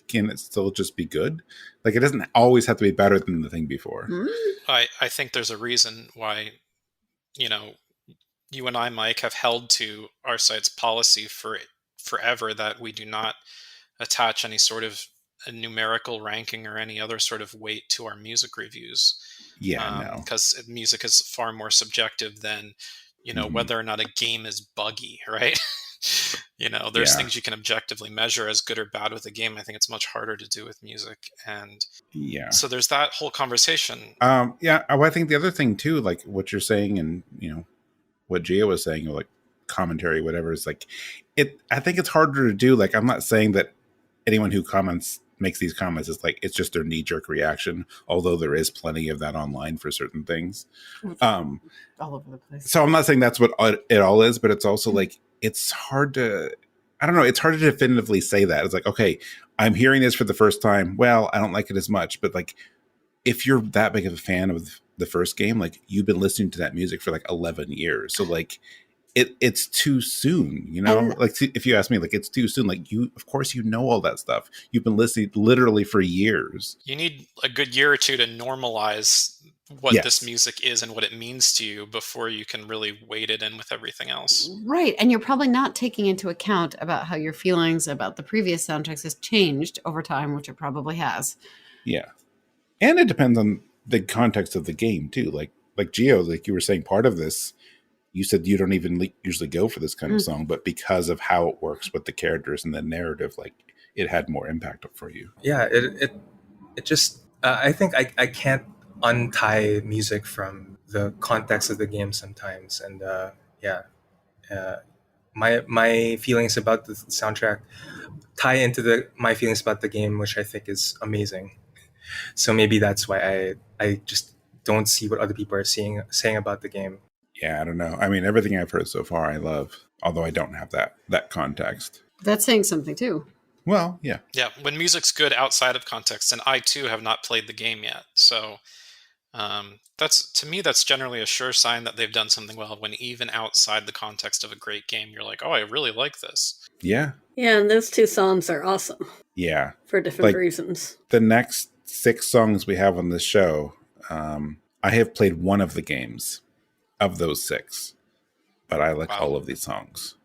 it still just be good? Like, it doesn't always have to be better than the thing before. I think there's a reason why, you and I, Mike, have held to our site's policy for forever that we do not attach any sort of a numerical ranking or any other sort of weight to our music reviews. Yeah, because music is far more subjective than, whether or not a game is buggy, right? There's things you can objectively measure as good or bad with a game. I think it's much harder to do with music. And so there's that whole conversation. Well, I think the other thing too, like what you're saying and, what Gia was saying, like commentary, whatever, is like, I think it's harder to do. Like, I'm not saying that anyone who makes these comments is like, it's just their knee-jerk reaction, although there is plenty of that online for certain things. All over the place. So I'm not saying that's what it all is, but it's also like, it's hard to definitively say that. It's like, okay, I'm hearing this for the first time. Well, I don't like it as much, but like, if you're that big of a fan of the first game, like, you've been listening to that music for like 11 years. So like, it's too soon, like, if you ask me, like, it's too soon. Like, of course, all that stuff. You've been listening literally for years. You need a good year or two to normalize what this music is and what it means to you before you can really weight it in with everything else. Right. And you're probably not taking into account about how your feelings about the previous soundtracks has changed over time, which it probably has. Yeah. And it depends on the context of the game too. Like Gio, like you were saying, part of this, you said you don't even usually go for this kind of song, but because of how it works with the characters and the narrative, like, it had more impact for you. Yeah, it just I think I can't untie music from the context of the game sometimes, and my feelings about the soundtrack tie into my feelings about the game, which I think is amazing. So maybe that's why I just don't see what other people are saying about the game. Yeah, I don't know. I mean, everything I've heard so far I love, although I don't have that context. That's saying something too. Well, yeah. Yeah, when music's good outside of context, and I too have not played the game yet. So to me, that's generally a sure sign that they've done something well, when even outside the context of a great game, you're like, oh, I really like this. Yeah. Yeah, and those 2 songs are awesome. Yeah. For different reasons. The next 6 songs we have on this show, I have played one of the games of those 6, but I like all of these songs.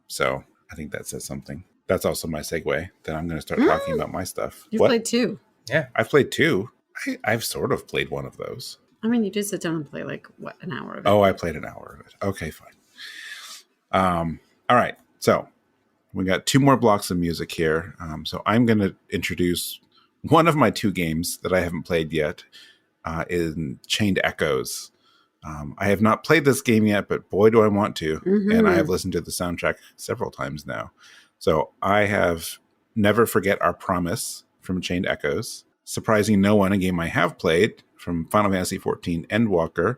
So I think that says something. That's also my segue that I'm going to start talking about my stuff. You've played 2. Yeah, I've played 2. I've sort of played one of those. I mean, you did sit down and play like, an hour of it? Oh, I played an hour of it. Okay, fine. All right. So we got 2 more blocks of music here. So I'm going to introduce one of my 2 games that I haven't played yet, in Chained Echoes. I have not played this game yet, but boy, do I want to. Mm-hmm. And I have listened to the soundtrack several times now. So I have Never Forget Our Promise from Chained Echoes. Surprising no one, a game I have played from Final Fantasy XIV Endwalker,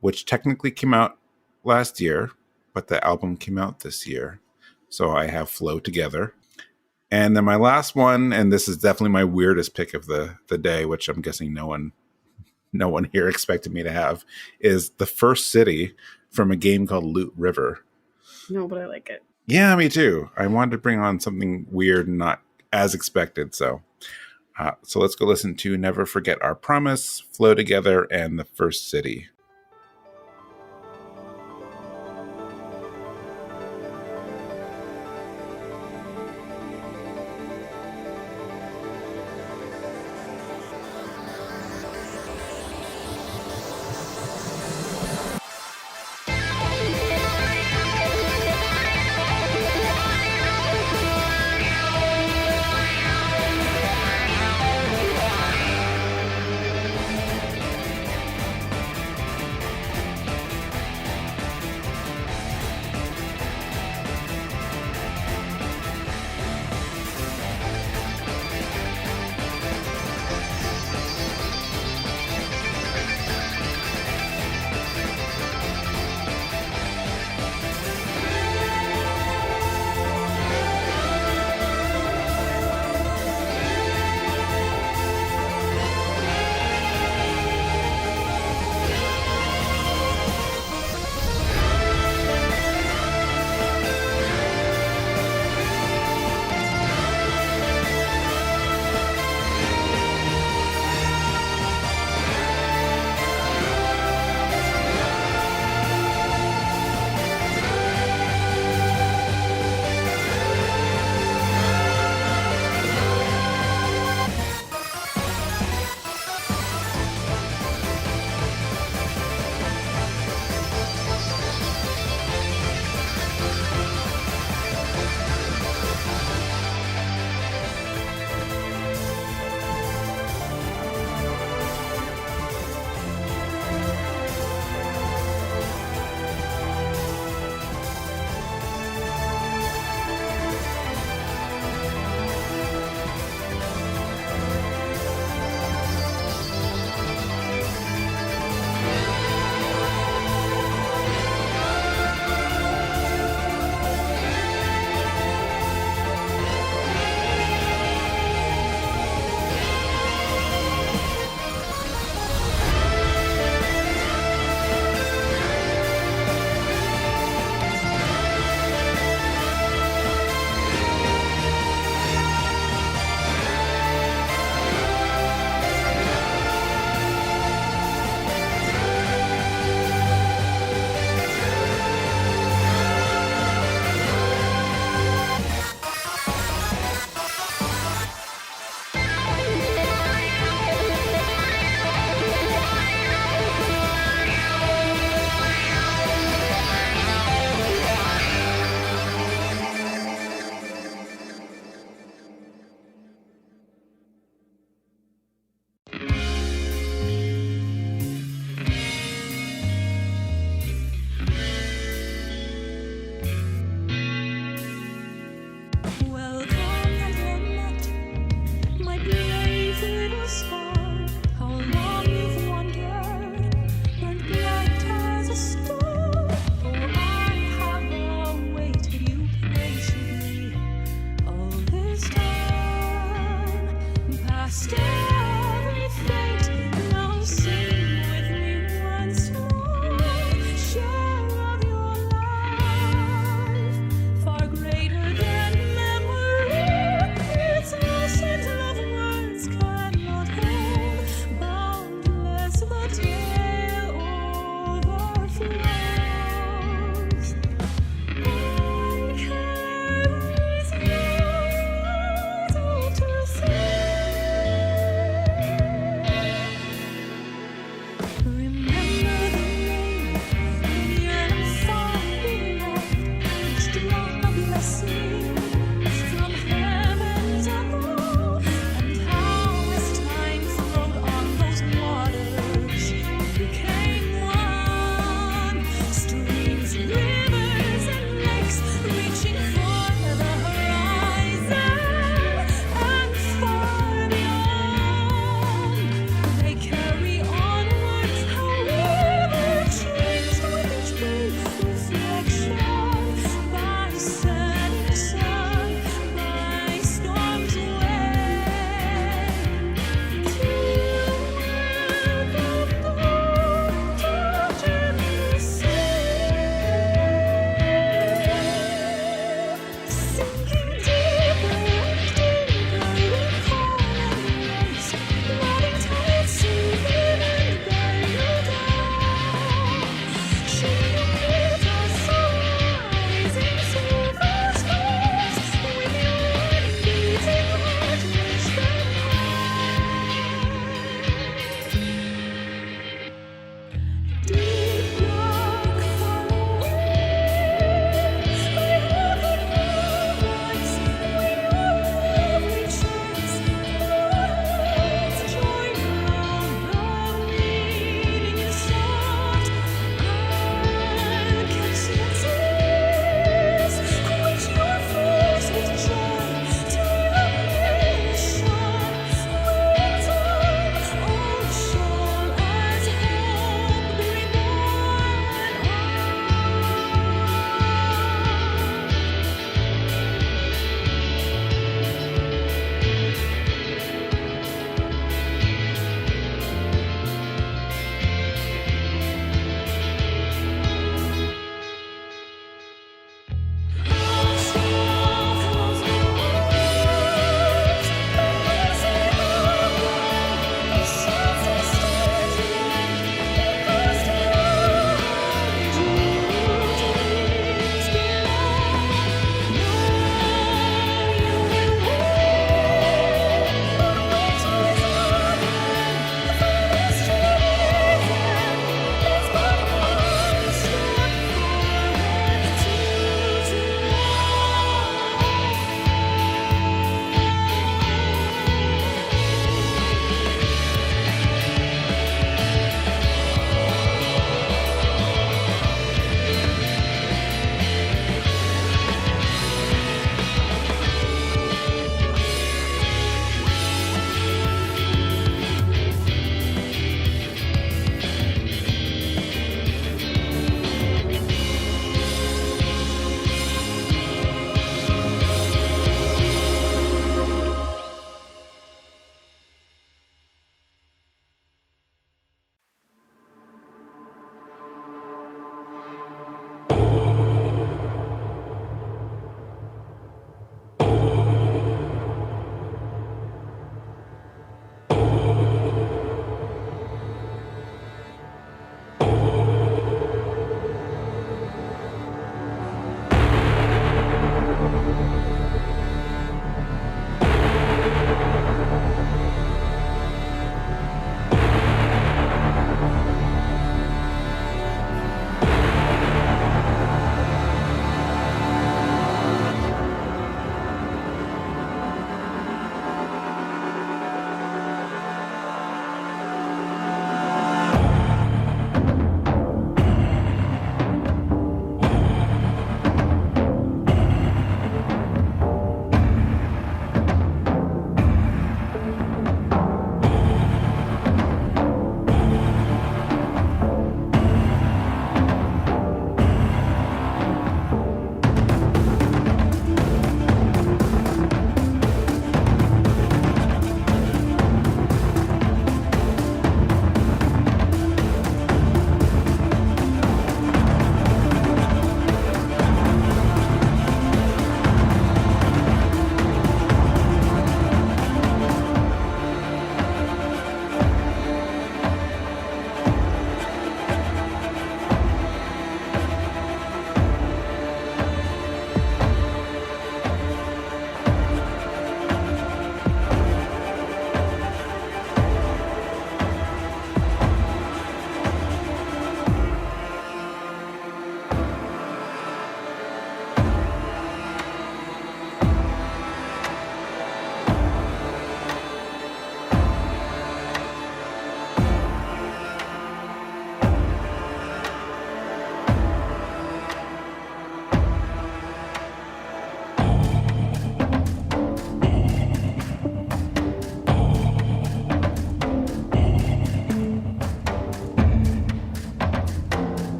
which technically came out last year, but the album came out this year. So I have Flow Together. And then my last one, and this is definitely my weirdest pick of the day, which I'm guessing no one here expected me to have, is The First City from a game called Loot River. No, but I like it. Yeah, me too. I wanted to bring on something weird and not as expected. So let's go listen to Never Forget Our Promise, Flow Together, and The First City.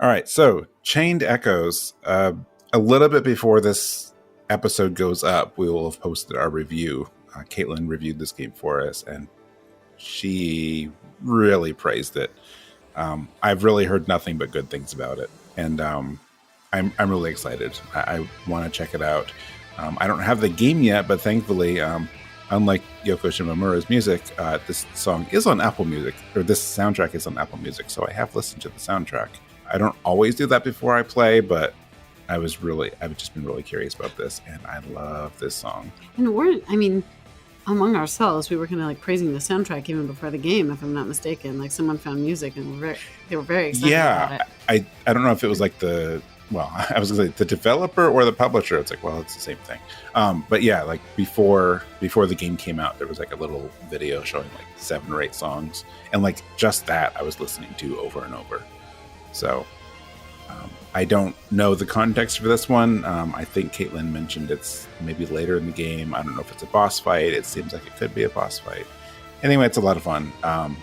All right, so Chained Echoes. A little bit before this episode goes up, we will have posted our review. Caitlin reviewed this game for us, and she really praised it. I've really heard nothing but good things about it, and I'm really excited. I want to check it out. I don't have the game yet, but thankfully, unlike Yoko Shimomura's music, this song is on Apple Music, or this soundtrack is on Apple Music, so I have listened to the soundtrack. I don't always do that before I play, but I've just been really curious about this, and I love this song. And among ourselves, we were kind of like praising the soundtrack even before the game, if I'm not mistaken. Like someone found music and they were very excited about it. I don't know if it was like I was going to say the developer or the publisher. It's like, well, it's the same thing. But yeah, like before the game came out, there was like a little video showing like 7 or 8 songs. And like just that I was listening to over and over. So I don't know the context for this one. I think Caitlin mentioned it's maybe later in the game. I don't know if it's a boss fight. It seems like it could be a boss fight. Anyway, it's a lot of fun. I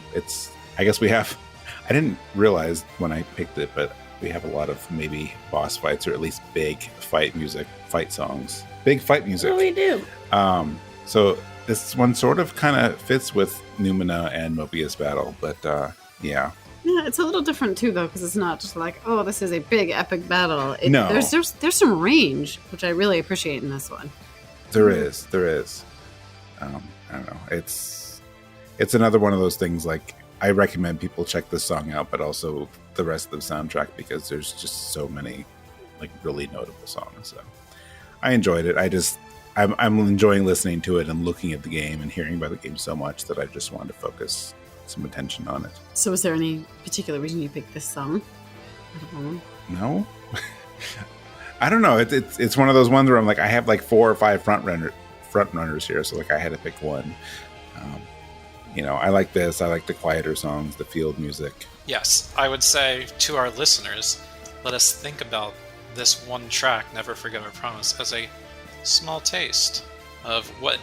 didn't realize when I picked it, but we have a lot of maybe boss fights or at least big fight songs. Big fight music. Oh, we do. So this one sort of kind of fits with Numina and Mobius battle, but yeah. Yeah, it's a little different too, though, because it's not just like, oh, this is a big epic battle. No. There's some range, which I really appreciate in this one. There is. I don't know. It's another one of those things. Like I recommend people check this song out, but also the rest of the soundtrack because there's just so many like really notable songs. So I enjoyed it. I'm enjoying listening to it and looking at the game and hearing about the game so much that I just wanted to focus some attention on it. So was there any particular reason you picked this song? No. I don't know. It's one of those ones where I'm like, I have like 4 or 5 front runners here, so like I had to pick one. I like this. I like the quieter songs, the field music. Yes, I would say to our listeners, let us think about this one track, Never Forget Our Promise, as a small taste of what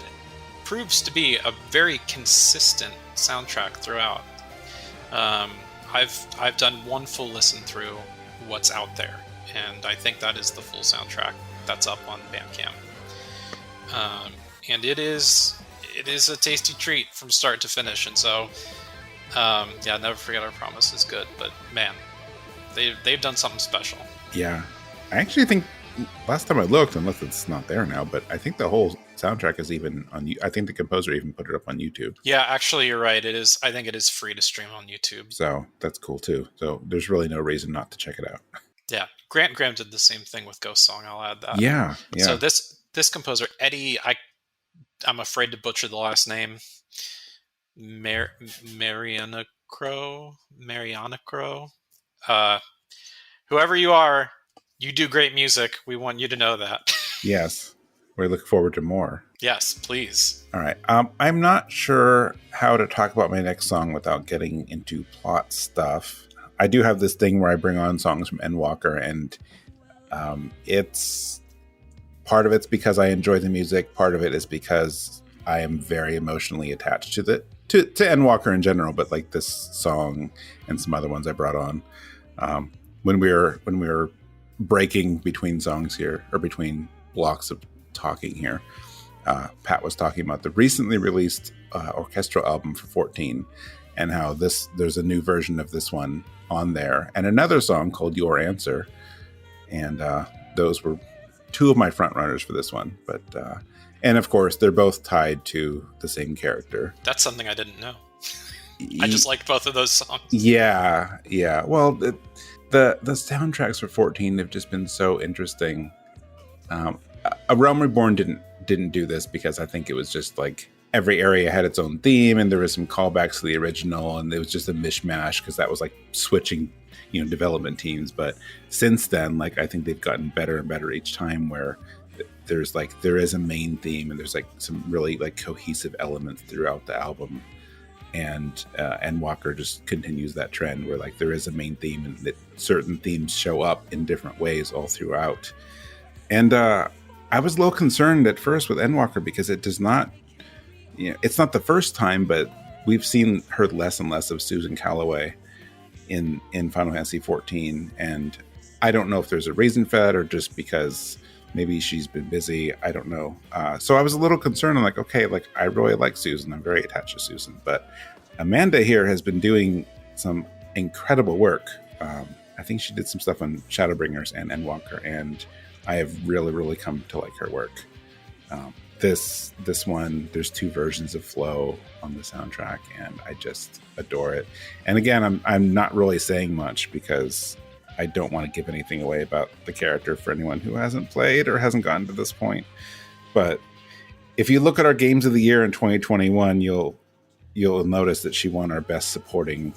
proves to be a very consistent soundtrack throughout. I've done one full listen through what's out there, and I think that is the full soundtrack that's up on Bandcamp. And it is a tasty treat from start to finish, and so Never Forget Our Promise is good, but man, they've done something special. Yeah, I actually think last time I looked, unless it's not there now, but I think the whole soundtrack is even on. I think the composer even put it up on YouTube. Yeah, actually, you're right. It is. I think it is free to stream on YouTube. So that's cool too. So there's really no reason not to check it out. Yeah, Grant Graham did the same thing with Ghost Song. I'll add that. Yeah. So this composer Eddie, I'm afraid to butcher the last name. Mariana Crow. Whoever you are, you do great music. We want you to know that. Yes. We look forward to more. Yes, please. All right. I'm not sure how to talk about my next song without getting into plot stuff. I do have this thing where I bring on songs from Endwalker, and it's part of it's because I enjoy the music. Part of it is because I am very emotionally attached to Endwalker in general, but like this song and some other ones I brought on when we were breaking between songs here, or between blocks of talking here. Pat was talking about the recently released orchestral album for 14, and how there's a new version of this one on there, and another song called Your Answer, and those were 2 of my front runners for this one. But and of course they're both tied to the same character. That's something I didn't know. I just liked both of those songs. Yeah. Well, the soundtracks for 14 have just been so interesting. A Realm Reborn didn't do this because I think it was just like every area had its own theme, and there was some callbacks to the original, and it was just a mishmash because that was like switching, development teams. But since then, like I think they've gotten better and better each time, where there is a main theme, and there's like some really like cohesive elements throughout the album. And Walker just continues that trend where like there is a main theme, and that certain themes show up in different ways all throughout. And I was a little concerned at first with Endwalker because it does not, it's not the first time, but we've heard less and less of Susan Calloway. in Final Fantasy 14, and I don't know if there's a reason for that or just because maybe she's been busy. I don't know. So I was a little concerned. I'm like, okay, like I really like Susan. I'm very attached to Susan, but Amanda here has been doing some incredible work. I think she did some stuff on Shadowbringers and Endwalker, and I have really, really come to like her work. This one, there's 2 versions of Flow on the soundtrack, and I just adore it. And again, I'm not really saying much because I don't want to give anything away about the character for anyone who hasn't played or hasn't gotten to this point. But if you look at our games of the year in 2021, you'll notice that she won our best supporting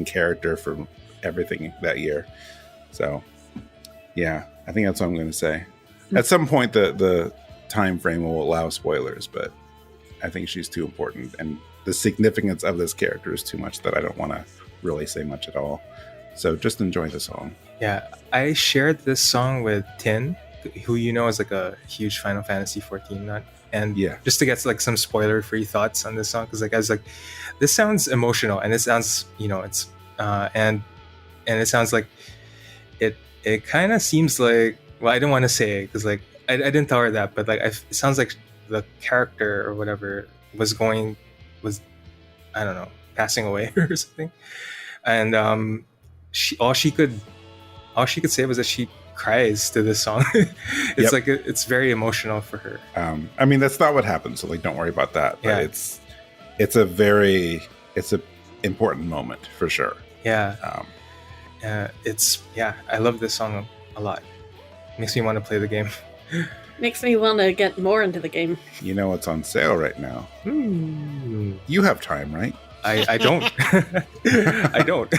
character for everything that year. So yeah, I think that's what I'm going to say. At some point, the time frame will allow spoilers, but I think she's too important, and the significance of this character is too much that I don't want to really say much at all. So just enjoy the song. Yeah, I shared this song with Tin, who you know is like a huge Final Fantasy 14 nut, and yeah, just to get like some spoiler-free thoughts on this song, because like I was like, this sounds emotional, and it sounds, you know, it's and it sounds like it kind of seems like, well, I don't want to say it because like I didn't tell her that, but like it sounds like the character or whatever was I don't know, passing away or something, and all she could say was that she cries to this song. It's like it's very emotional for her. I mean, that's not what happened, so like don't worry about that. But it's a important moment for sure. Yeah. I love this song a lot. Makes me want to play the game. Makes me want to get more into the game. You know what's on sale right now? You have time, right? I don't. I don't.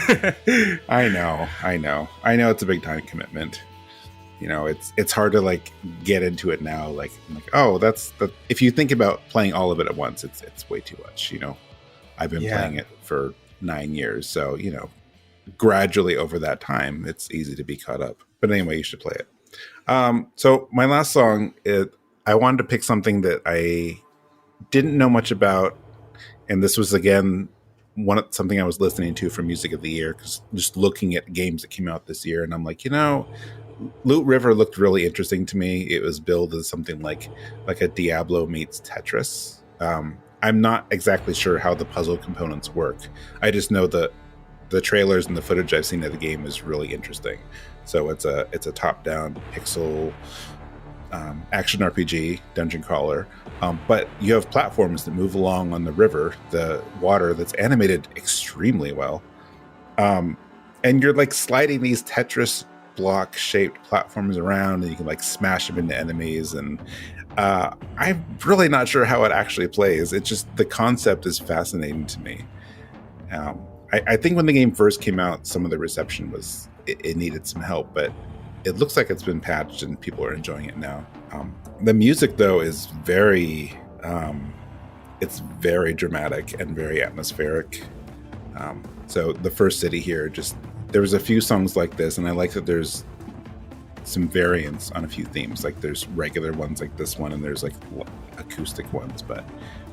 I know. It's a big time commitment. You know, it's hard to like get into it now. Like that's if you think about playing all of it at once, it's way too much. You know, I've been playing it for 9 years, so you know, gradually over that time, it's easy to be caught up. But anyway, you should play it. So my last song, I wanted to pick something that I didn't know much about, and this was again something I was listening to for Music of the Year, because just looking at games that came out this year, and I'm like, you know, Loot River looked really interesting to me. It was billed as something like a Diablo meets Tetris. I'm not exactly sure how the puzzle components work. I just know that the trailers and the footage I've seen of the game is really interesting. So it's a top-down pixel action RPG dungeon crawler, but you have platforms that move along on the river, the water that's animated extremely well, and you're like sliding these Tetris block-shaped platforms around, and you can like smash them into enemies. And I'm really not sure how it actually plays. It's just the concept is fascinating to me. I think when the game first came out, some of the reception was it needed some help, but it looks like it's been patched and people are enjoying it now. The music, though, is very dramatic and very atmospheric. So the first city here, there was a few songs like this, and I like that there's some variants on a few themes. Like there's regular ones like this one, and there's like acoustic ones, but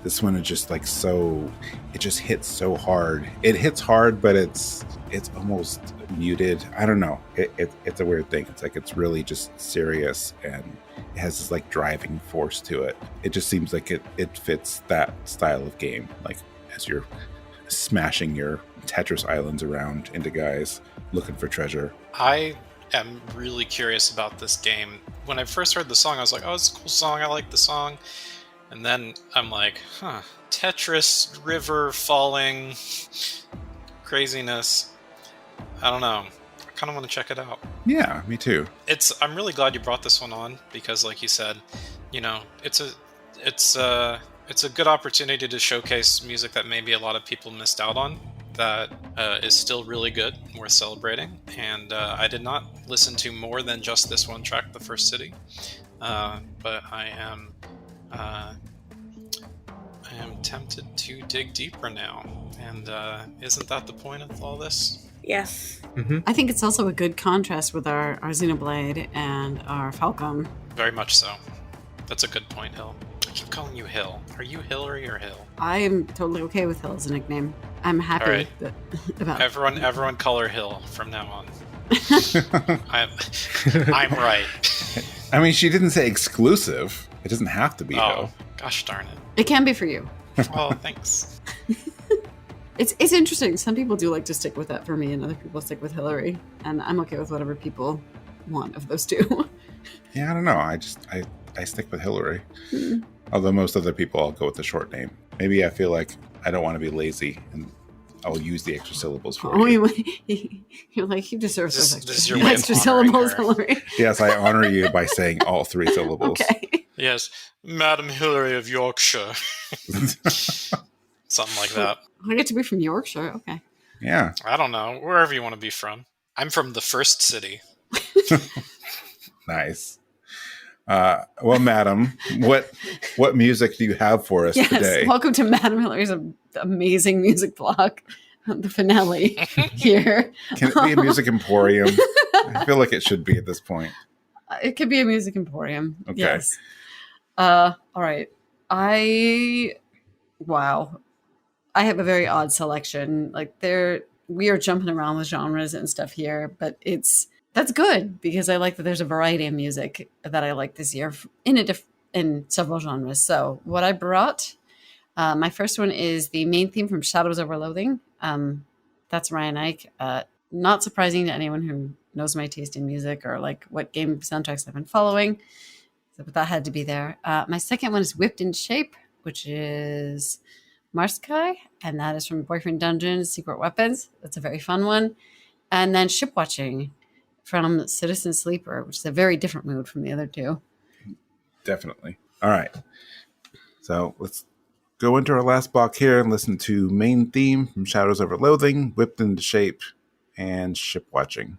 this one is just like it just hits so hard. It hits hard, but it's almost muted. I don't know. It's a weird thing. It's like it's really just serious, and it has this like driving force to it. It just seems like it fits that style of game, like as you're smashing your Tetris islands around into guys looking for treasure. I am really curious about this game. When I first heard the song, I was like, oh, it's a cool song. I like the song. And then I'm like, Tetris, river, falling, craziness. I don't know. I kind of want to check it out. Yeah, me too. I'm really glad you brought this one on because, like you said, you know, it's a good opportunity to showcase music that maybe a lot of people missed out on that is still really good, worth celebrating. And I did not listen to more than just this one track, The First City, but I am tempted to dig deeper now. And isn't that the point of all this? Yes. Mm-hmm. I think it's also a good contrast with our Xenoblade and our Falcom. Very much so. That's a good point, Hill. keep calling you Hill. Are you Hilary or Hill? I'm totally okay with Hill as a nickname. I'm happy All right. about Everyone call her Hill from now on. I'm right. I mean, she didn't say exclusive. It doesn't have to be Hill. Gosh darn it. It can be for you. Oh, thanks. It's interesting. Some people do like to stick with that for me, and other people stick with Hilary. And I'm okay with whatever people want of those two. Yeah, I don't know. I stick with Hilary. Although most other people, I'll go with the short name. Maybe I feel like I don't want to be lazy, and I'll use the extra syllables for you. You're like, you deserve those This is your way of extra honoring syllables, her. Hilary. Yes, I honor you by saying all 3 syllables. Okay. Yes, Madam Hilary of Yorkshire. Something like that. I get to be from Yorkshire. Okay. Yeah. I don't know. Wherever you want to be from. I'm from the first city. Nice. Well, Madam, what music do you have for us today? Welcome to Madam Hillary's amazing music blog. The finale here. Can it be a music emporium? I feel like it should be at this point. It could be a music emporium. Okay. Yes. All right. Wow. I have a very odd selection. Like we are jumping around with genres and stuff here, but that's good because I like that there's a variety of music that I like this year in several genres. So what I brought, my first one is the main theme from Shadows Over Loathing. That's Ryan Ike. Not surprising to anyone who knows my taste in music or like what game soundtracks I've been following. So, but that had to be there. My second one is Whipped in Shape, which is Marskai, and that is from Boyfriend Dungeon, Secret Weapons. That's a very fun one. And then Ship Watching from Citizen Sleeper, which is a very different mood from the other two. Definitely. All right. So let's go into our last block here and listen to main theme from Shadows Over Loathing, Whipped into Shape, and Ship Watching.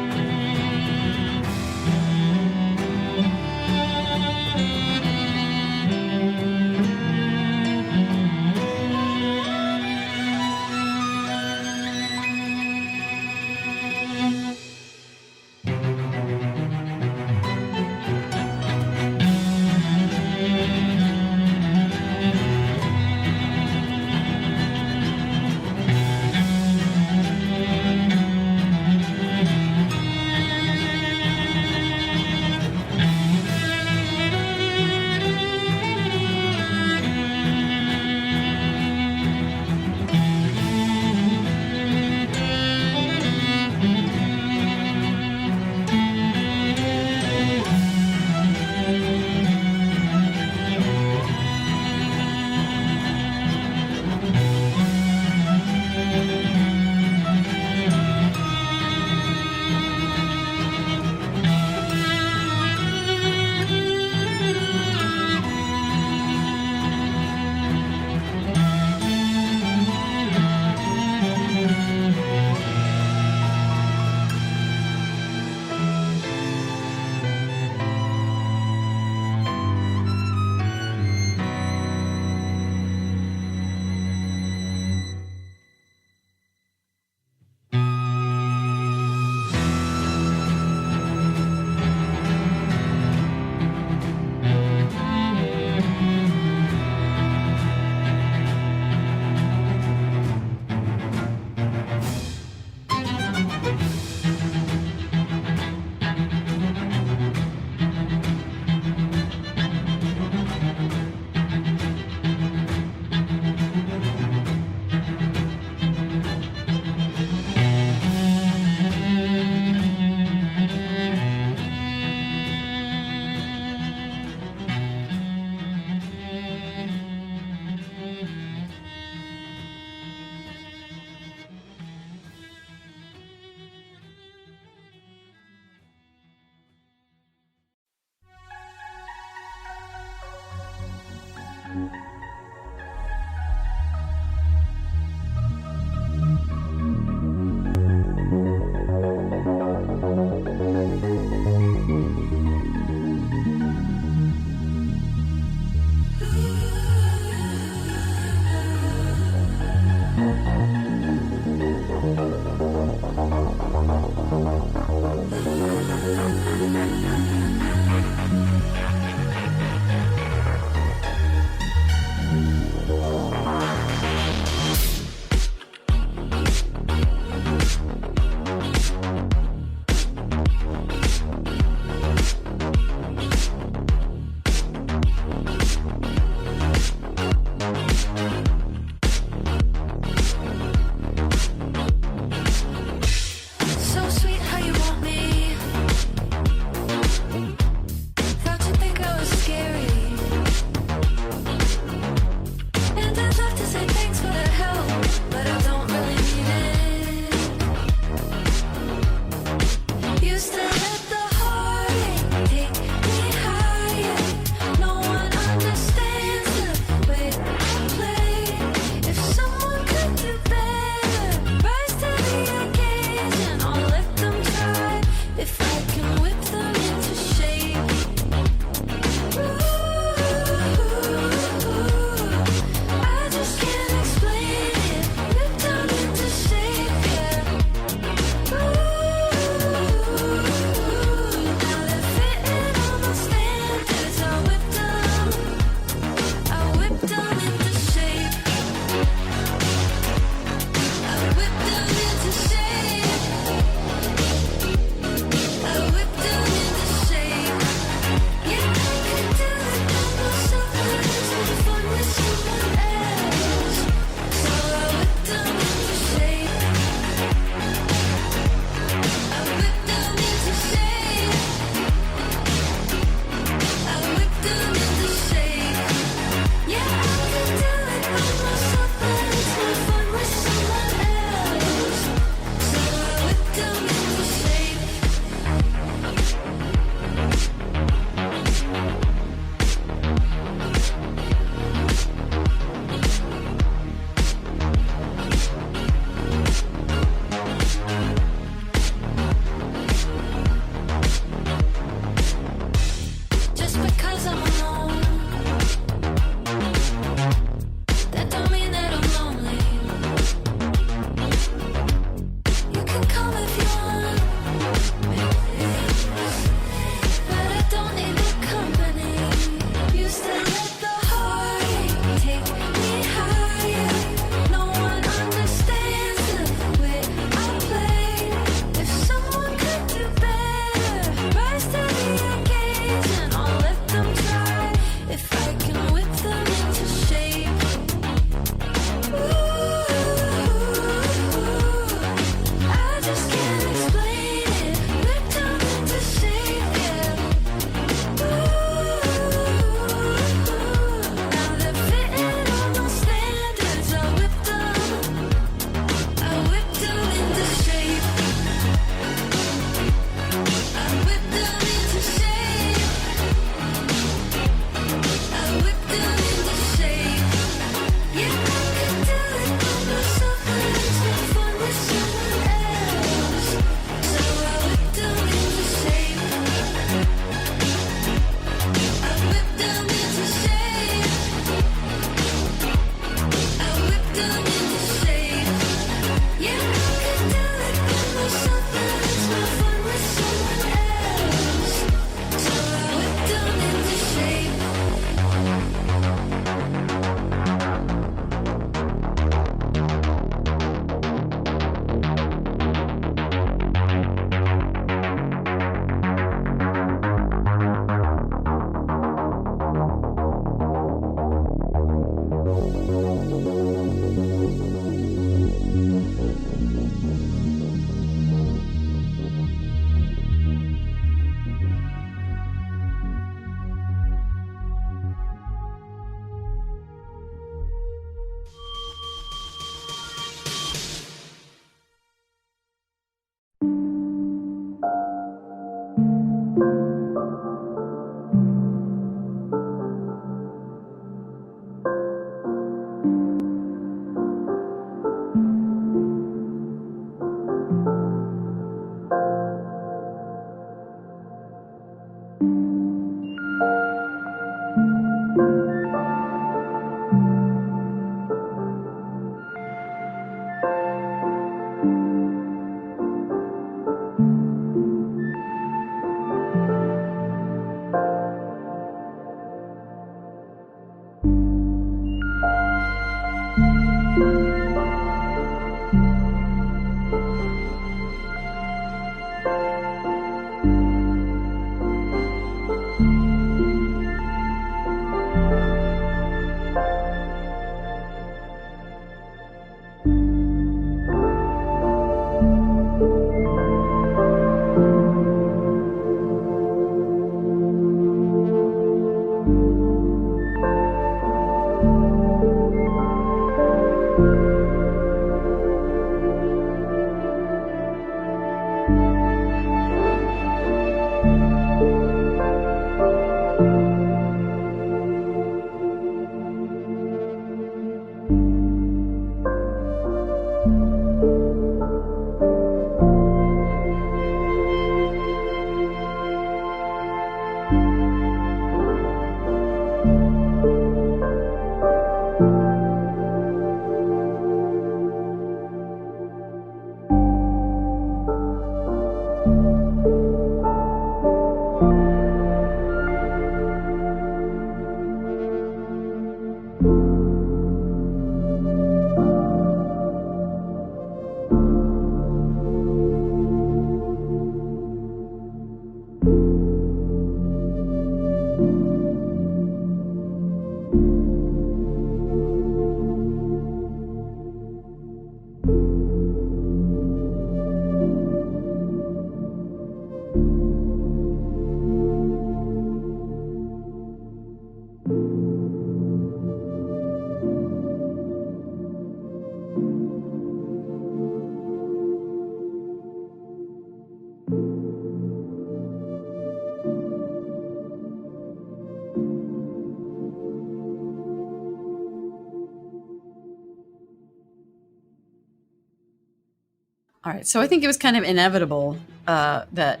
All right, so I think it was kind of inevitable that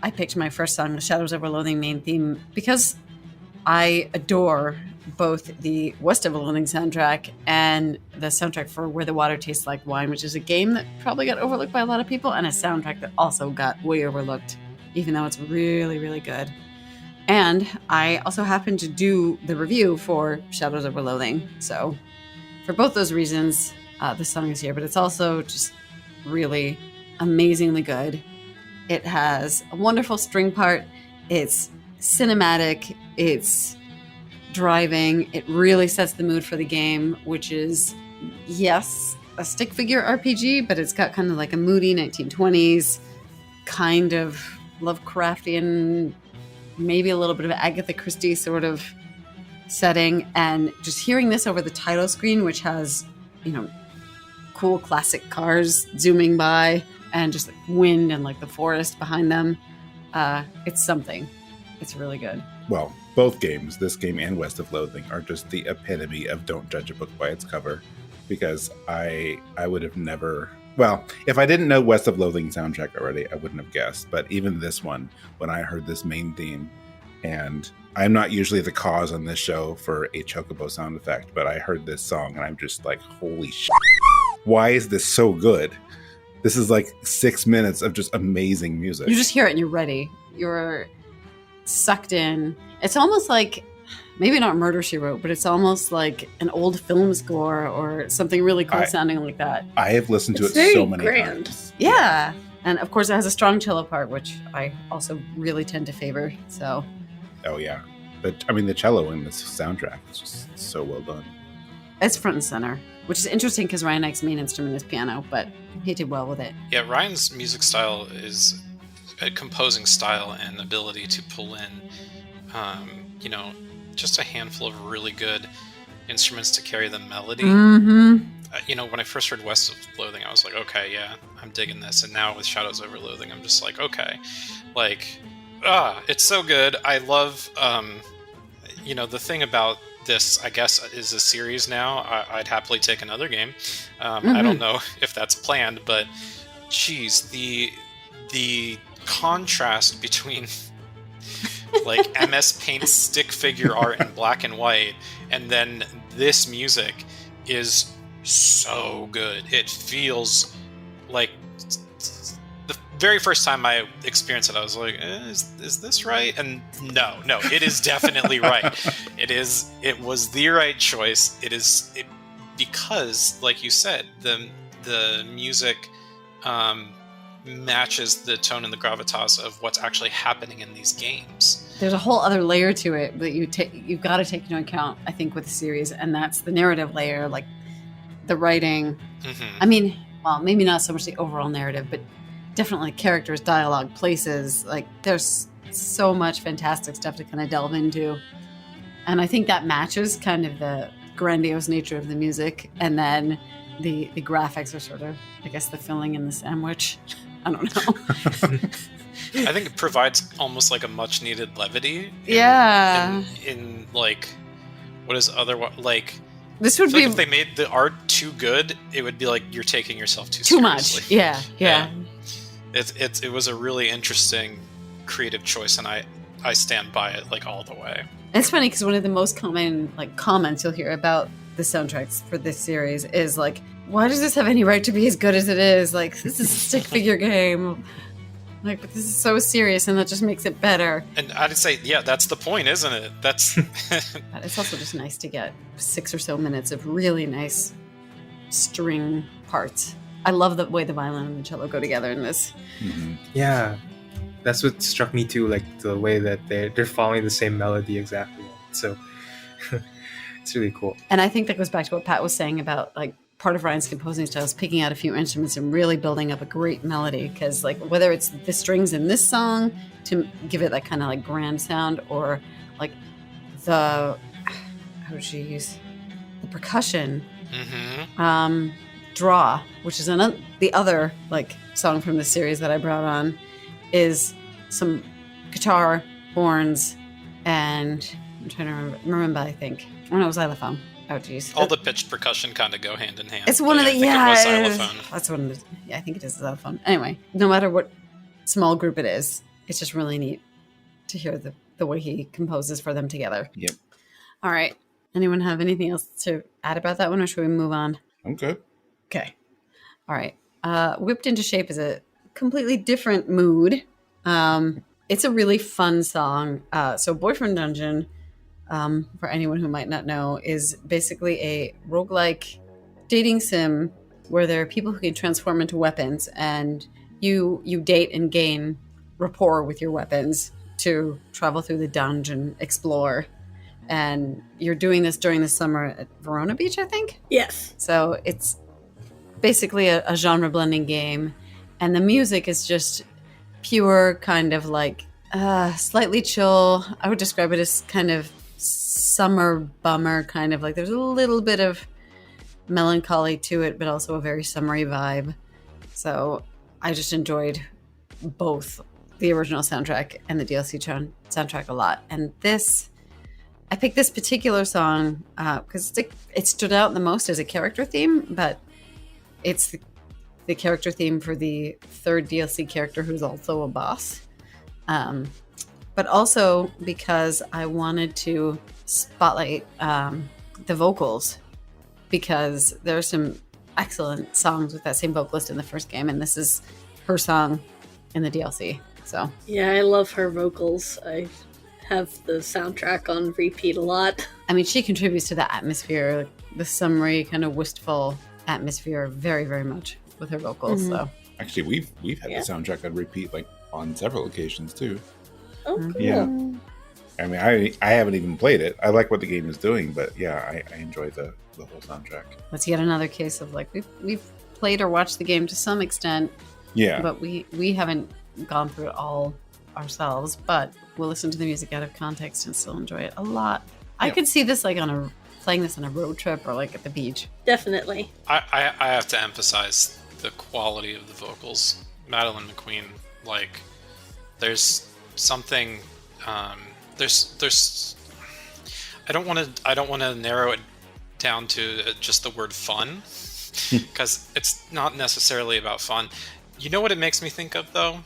I picked my first song, the Shadows Over Loathing main theme, because I adore both the West of Loathing soundtrack and the soundtrack for Where the Water Tastes Like Wine, which is a game that probably got overlooked by a lot of people, and a soundtrack that also got way overlooked, even though it's really, really good. And I also happened to do the review for Shadows Over Loathing. So for both those reasons, this song is here, but it's also just really amazingly good. It has a wonderful string part. It's cinematic. It's driving. It really sets the mood for the game, which is, yes, a stick figure RPG, but it's got kind of like a moody 1920s kind of Lovecraftian, maybe a little bit of Agatha Christie sort of setting. And just hearing this over the title screen, which has, cool classic cars zooming by and just like wind and like the forest behind them, it's something. It's really good. Well, both games, this game and West of Loathing, are just the epitome of don't judge a book by its cover, because I would have never... Well, if I didn't know West of Loathing soundtrack already, I wouldn't have guessed. But even this one, when I heard this main theme, and I'm not usually the cause on this show for a chocobo sound effect, but I heard this song and I'm just like, holy shit. Why is this so good? This is like 6 minutes of just amazing music. You just hear it and you're ready. You're sucked in. It's almost like, maybe not Murder, She Wrote, but it's almost like an old film score or something really cool sounding like that. I have listened to It's it so very many grand. times. Yeah. And of course it has a strong cello part, which I also really tend to favor. So. Oh yeah. But I mean, the cello in this soundtrack is just so well done. It's front and center, which is interesting because Ryan Ike's main instrument is piano, but he did well with it. Yeah, Ryan's music style is a composing style and ability to pull in, just a handful of really good instruments to carry the melody. Mm-hmm. When I first heard West of Loathing, I was like, okay, yeah, I'm digging this. And now with Shadows Over Loathing, I'm just like, okay, it's so good. I love, the thing about this, I guess, is a series now. I'd happily take another game. I don't know if that's planned, but geez, the contrast between like MS Paint stick figure art in black and white and then this music is so good. It feels like the very first time I experienced it, I was like, is this right? And no, it is definitely right. It was the right choice. Because, like you said, the music matches the tone and the gravitas of what's actually happening in these games. There's a whole other layer to it that you've got to take into account, I think, with the series, and that's the narrative layer, like the writing. Mm-hmm. I mean, well, maybe not so much the overall narrative, but definitely characters, dialogue, places. Like, there's so much fantastic stuff to kind of delve into. And I think that matches kind of the grandiose nature of the music. And then the graphics are sort of, I guess, the filling in the sandwich. I don't know. I think it provides almost like a much needed levity. In like, what is otherwise, like, this would be like if they made the art too good, it would be like you're taking yourself too seriously. Much. Yeah. It was a really interesting creative choice, and I stand by it like all the way. It's funny because one of the most common comments you'll hear about the soundtracks for this series is like, why does this have any right to be as good as it is? Like, this is a stick figure game. Like, but this is so serious, and that just makes it better. And I'd say, yeah, that's the point, isn't it? That's. But it's also just nice to get 6 or so minutes of really nice string parts. I love the way the violin and the cello go together in this. Mm-hmm. Yeah, that's what struck me too. Like the way that they're following the same melody exactly. So it's really cool. And I think that goes back to what Pat was saying about like part of Ryan's composing style is picking out a few instruments and really building up a great melody. Because like whether it's the strings in this song to give it that kind of like grand sound, or like the how did she use the percussion? Mm-hmm. Draw, which is the other like song from the series that I brought on, is some guitar, horns, and I'm trying to remember. I think. Oh no, it was xylophone. Oh, geez. All the pitched percussion kind of go hand in hand. It's one of the, I think it was xylophone. That's one of the, I think it is xylophone. Anyway, no matter what small group it is, it's just really neat to hear the way he composes for them together. Yep. All right. Anyone have anything else to add about that one, or should we move on? I'm good. Okay. All right. Whipped Into Shape is a completely different mood. It's a really fun song. So Boyfriend Dungeon, for anyone who might not know, is basically a roguelike dating sim where there are people who can transform into weapons, and you date and gain rapport with your weapons to travel through the dungeon, explore. And you're doing this during the summer at Verona Beach, I think? Yes. So it's basically a genre blending game. And the music is just pure kind of like slightly chill. I would describe it as kind of summer bummer, kind of like there's a little bit of melancholy to it, but also a very summery vibe. So I just enjoyed both the original soundtrack and the DLC soundtrack a lot. And I picked this particular song because it stood out the most as a character theme, but it's the character theme for the third DLC character who's also a boss. But also because I wanted to spotlight the vocals, because there are some excellent songs with that same vocalist in the first game, and this is her song in the DLC. So yeah, I love her vocals. I have the soundtrack on repeat a lot. I mean, she contributes to the atmosphere, like the summery kind of wistful atmosphere, very, very much with her vocals. Mm-hmm. So Actually, we've had the soundtrack on repeat like on several occasions too. Oh, cool. Yeah. I mean, I haven't even played it. I like what the game is doing, but yeah, I enjoy the whole soundtrack. that's yet another case of like we've played or watched the game to some extent, Yeah. but we haven't gone through it all ourselves. But we'll listen to the music out of context and still enjoy it a lot. I could see this like playing this on a road trip or like at the beach. Definitely. I have to emphasize the quality of the vocals. Madeline McQueen, like, there's something. There's. I don't want to narrow it down to just the word fun, because it's not necessarily about fun. You know what it makes me think of, though?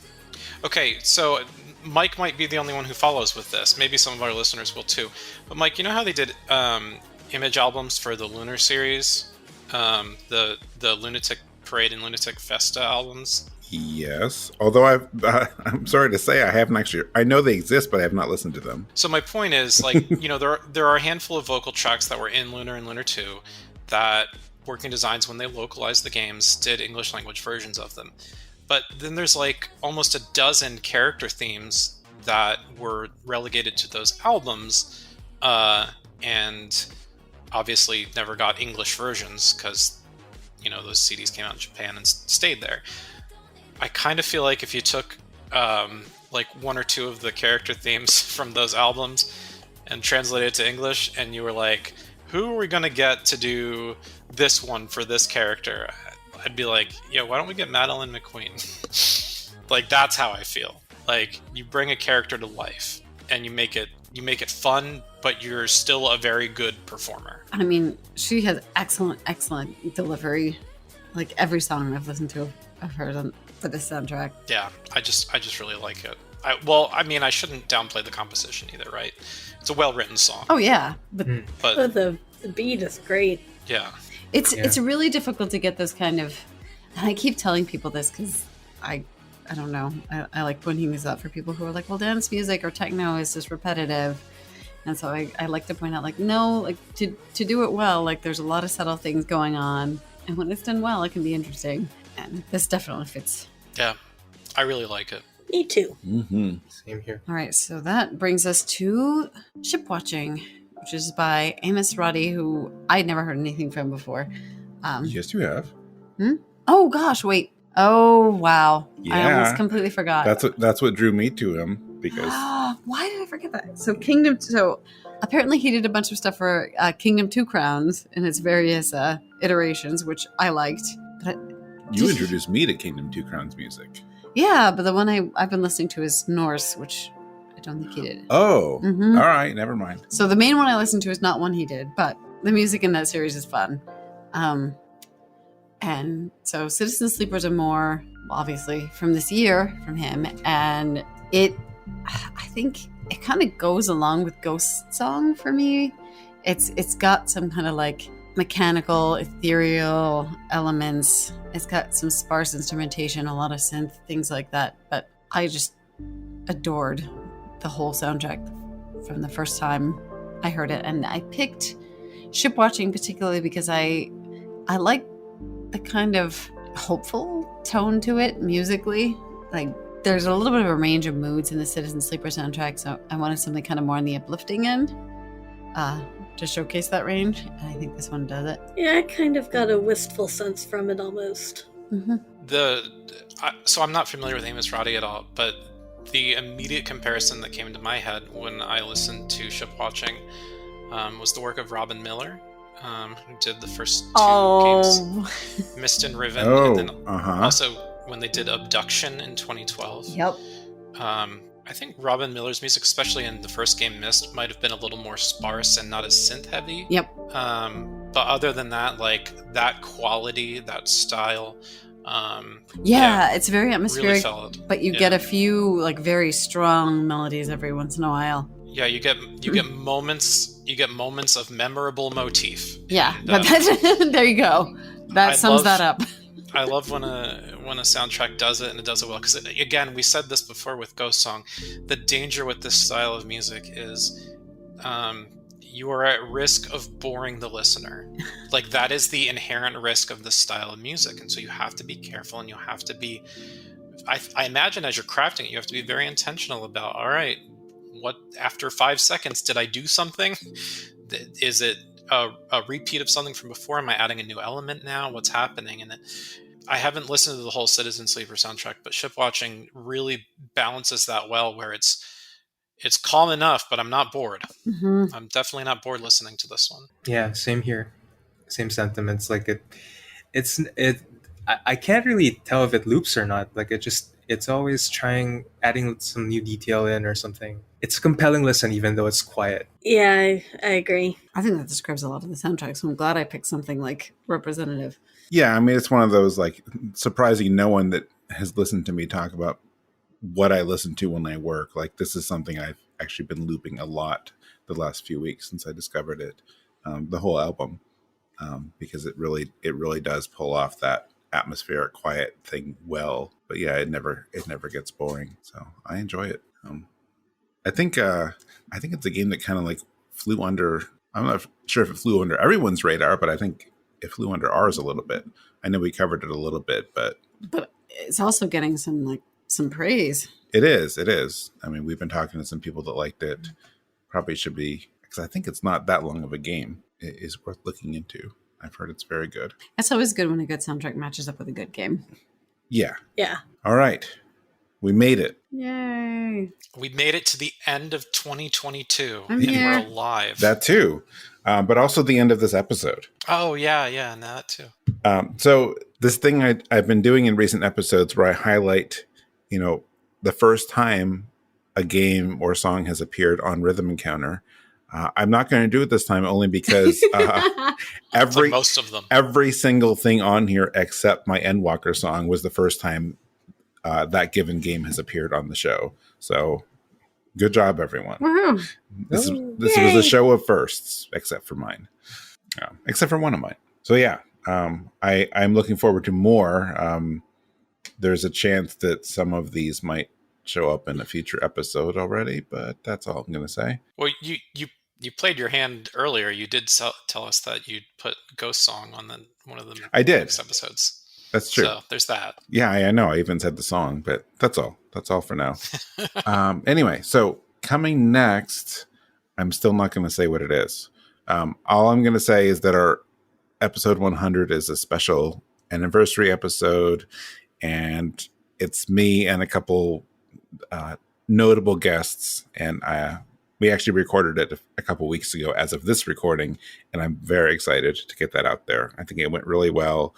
Okay, so Mike might be the only one who follows with this. Maybe some of our listeners will too. But Mike, you know how they did image albums for the Lunar series? The Lunatic Parade and Lunatic Festa albums? Yes. Although I'm sorry to say I haven't actually. I know they exist, but I have not listened to them. So my point is, like, you know, there are a handful of vocal tracks that were in Lunar and Lunar 2 that Working Designs, when they localized the games, did English language versions of them. But then there's like almost a dozen character themes that were relegated to those albums, and obviously never got English versions because, you know, those CDs came out in Japan and stayed there. I kind of feel like if you took like one or two of the character themes from those albums and translated it to English, and you were like, who are we going to get to do this one for this character? I'd be like, yo, why don't we get Madeline McQueen? Like, that's how I feel. Like, you bring a character to life and you make it fun, but you're still a very good performer. I mean, she has excellent delivery. Like every song I've listened to of hers for this soundtrack. Yeah, I just really like it. I mean, I shouldn't downplay the composition either, right? It's a well-written song. Oh yeah, but The beat is great. Yeah. It's really difficult to get those kind of, and I keep telling people this because I don't know, I like pointing this out for people who are like, well, dance music or techno is just repetitive, and so I like to point out, like, no, like to do it well, like there's a lot of subtle things going on, and when it's done well, it can be interesting, and this definitely fits. Yeah, I really like it. Me too. Mm-hmm. Same here. All right, so that brings us to Ship Watching, which is by Amos Roddy, who I'd never heard anything from before. Yes, you have. Oh gosh, wait. Oh wow, I Yeah. almost completely forgot. That's what drew me to him, because Why did I forget that? So apparently he did a bunch of stuff for Kingdom 2 Crowns in its various iterations, which I liked. But you introduced me to Kingdom 2 Crowns music. yeah, but the one I've been listening to is Norse, which I don't think he did. Oh, Mhm. all right, never mind. So the main one I listened to is not one he did, but the music in that series is fun. And so Citizen Sleeper's Amour, obviously from this year from him, and I think it kind of goes along with Ghost Song for me. It's got some kind of like mechanical, ethereal elements. It's got some sparse instrumentation, a lot of synth, things like that. But I just adored the whole soundtrack from the first time I heard it. And I picked Ship Watching particularly because I like the kind of hopeful tone to it musically. Like there's a little bit of a range of moods in the Citizen Sleeper soundtrack, so I wanted something kind of more on the uplifting end to showcase that range, and I think this one does it. Yeah, I kind of got a wistful sense from it almost. Mm-hmm. So I'm not familiar with Amos Roddy at all, but the immediate comparison that came into my head when I listened to Ship Watching was the work of Robin Miller, who did the first two games, Mist and Riven, and then also when they did Abduction in 2012. Yep. I think Robin Miller's music, especially in the first game, Mist, might have been a little more sparse and not as synth heavy. Yep. But other than that, like that quality, that style. It's very atmospheric, really but you get a few like very strong melodies every once in a while. Yeah, you get moments. You get moments of memorable motif. Yeah, and, but there you go. That sums that up. I love when a soundtrack does it and it does it well, because again, we said this before with Ghost Song. The danger with this style of music is you are at risk of boring the listener. Like that is the inherent risk of this style of music, and so you have to be careful, and you have to be. I imagine as you're crafting it, you have to be very intentional about. All right, what after 5 seconds did I do something? Is it a repeat of something from before? Am I adding a new element now? What's happening? And I haven't listened to the whole Citizen Sleeper soundtrack, but Ship Watching really balances that well, where it's calm enough, but I'm not bored. Mm-hmm. I'm definitely not bored listening to this one. Yeah, same here. Same sentiments. Like I can't really tell if it loops or not. Like it's always adding some new detail in or something. It's a compelling listen, even though it's quiet. Yeah, I agree. I think that describes a lot of the soundtrack, so I'm glad I picked something like representative. Yeah, I mean, it's one of those like surprising no one that has listened to me talk about what I listen to when I work. Like this is something I've actually been looping a lot the last few weeks since I discovered it, the whole album, because it really does pull off that atmospheric, quiet thing well. But yeah, it never gets boring. So I enjoy it. I think it's a game that kind of like flew under. I'm not sure if it flew under everyone's radar, but I think it flew under ours a little bit. I know we covered it a little bit, but it's also getting some praise. It is. I mean, we've been talking to some people that liked it. Probably should be, because I think it's not that long of a game. It is worth looking into. I've heard it's very good. It's always good when a good soundtrack matches up with a good game. Yeah. Yeah. All right. We made it. Yay. We made it to the end of 2022, I'm and here. we're alive. That too. But also the end of this episode. Oh, yeah, and that too. So this thing I've been doing in recent episodes where I highlight, the first time a game or song has appeared on Rhythm Encounter. I'm not going to do it this time only because most of them. Every single thing on here except my Endwalker song was the first time that given game has appeared on the show. So good job, everyone. Woohoo. This was a show of firsts, except for mine. Except for one of mine. So yeah, I'm looking forward to more. There's a chance that some of these might show up in a future episode already, but that's all I'm going to say. Well, you played your hand earlier. You did tell us that you'd put Ghost Song on one of the next episodes. That's true. So there's that. Yeah, I know. I even said the song, but that's all. That's all for now. Anyway, so coming next, I'm still not going to say what it is. All I'm going to say is that our episode 100 is a special anniversary episode, and it's me and a couple notable guests, and we actually recorded it a couple weeks ago as of this recording, and I'm very excited to get that out there. I think it went really well.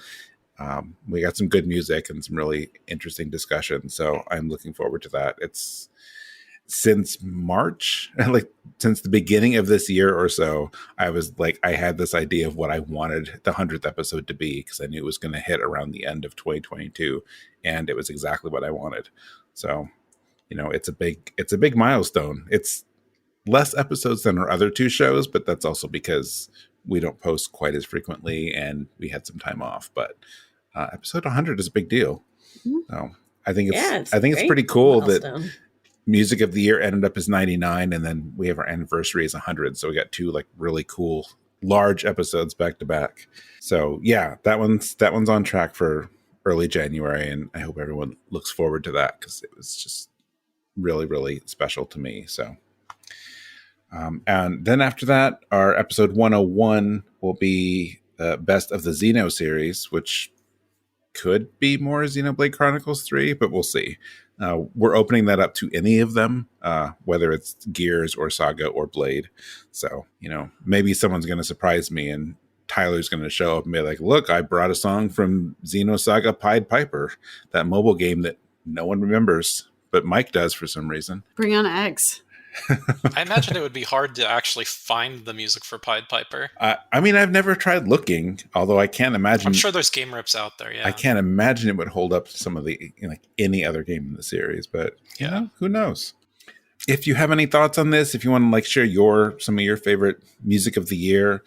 We got some good music and some really interesting discussion, so I'm looking forward to that. It's since March, like since the beginning of this year or so, I was like, I had this idea of what I wanted the 100th episode to be, because I knew it was going to hit around the end of 2022, and it was exactly what I wanted. So, it's a big milestone. It's less episodes than our other two shows, but that's also because we don't post quite as frequently and we had some time off. But episode 100 is a big deal. So I think it's pretty cool that Music of the Year ended up as 99, and then we have our anniversary as 100. So we got two like really cool large episodes back to back. So yeah, that one's on track for early January, and I hope everyone looks forward to that, because it was just really, really special to me. So. And then after that, our episode 101 will be Best of the Xeno series, which could be more Xenoblade Chronicles 3, but we'll see. We're opening that up to any of them, whether it's Gears or Saga or Blade. So, maybe someone's going to surprise me and Tyler's going to show up and be like, look, I brought a song from Xenosaga Pied Piper, that mobile game that no one remembers, but Mike does for some reason. Bring on eggs. I imagine it would be hard to actually find the music for Pied Piper. I mean, I've never tried looking, although I can't imagine. I'm sure there's game rips out there. Yeah, I can't imagine it would hold up to some of the any other game in the series. But who knows? If you have any thoughts on this, if you want to share some of your favorite music of the year,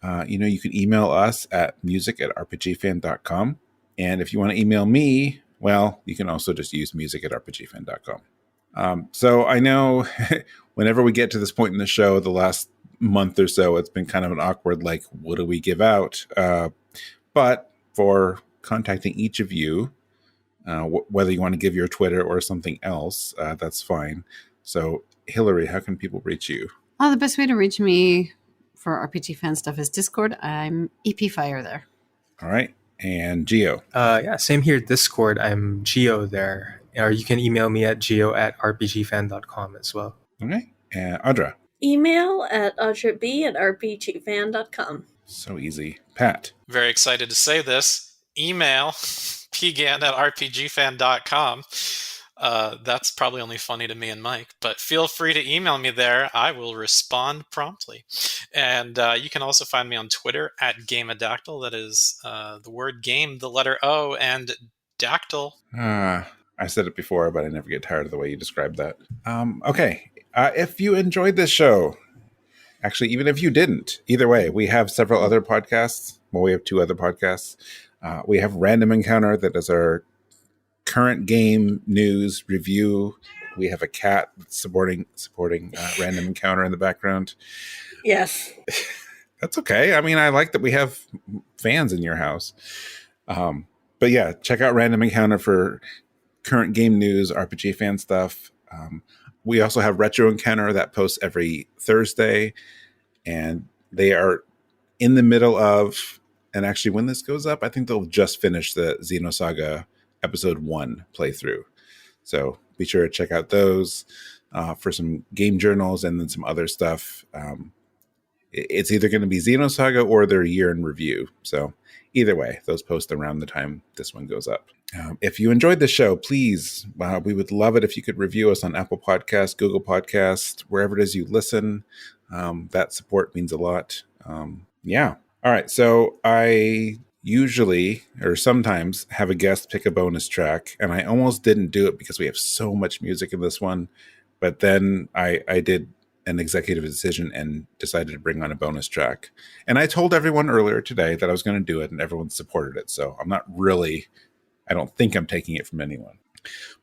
you can email us at music@rpgfan.com, and if you want to email me, well, you can also just use music@rpgfan.com. So I know whenever we get to this point in the show, the last month or so, it's been kind of an awkward, what do we give out? But for contacting each of you, whether you want to give your Twitter or something else, that's fine. So Hilary, how can people reach you? The best way to reach me for RPG fan stuff is Discord. I'm EP Fire there. All right. And Geo? Same here. Discord. I'm Geo there. Or you can email me at geo@rpgfan.com as well. Okay. And Audra? Email at audrab@rpgfan.com. So easy. Pat? Very excited to say this. Email pgan@rpgfan.com. That's probably only funny to me and Mike, but feel free to email me there. I will respond promptly. And you can also find me on Twitter at Gameadactyl. That is the word game, the letter O, and dactyl. I said it before, but I never get tired of the way you described that. Okay. If you enjoyed this show, actually, even if you didn't, either way, we have several other podcasts. Well, we have two other podcasts. We have Random Encounter, that is our current game news review. We have a cat supporting Random Encounter in the background. Yes. That's okay. I mean, I like that we have fans in your house. But yeah, check out Random Encounter for current game news, RPG fan stuff. We also have Retro Encounter that posts every Thursday, and they are in the middle of, and actually when this goes up, I think they'll just finish the Xenosaga episode 1 playthrough. So be sure to check out those for some game journals and then some other stuff. It's either going to be Xenosaga or their year in review. So either way, those post around the time this one goes up. If you enjoyed the show, please, we would love it if you could review us on Apple Podcasts, Google Podcasts, wherever it is you listen. That support means a lot. Yeah. All right. So I usually, or sometimes, have a guest pick a bonus track, and I almost didn't do it because we have so much music in this one. But then I did an executive decision and decided to bring on a bonus track. And I told everyone earlier today that I was going to do it, and everyone supported it. So I don't think I'm taking it from anyone.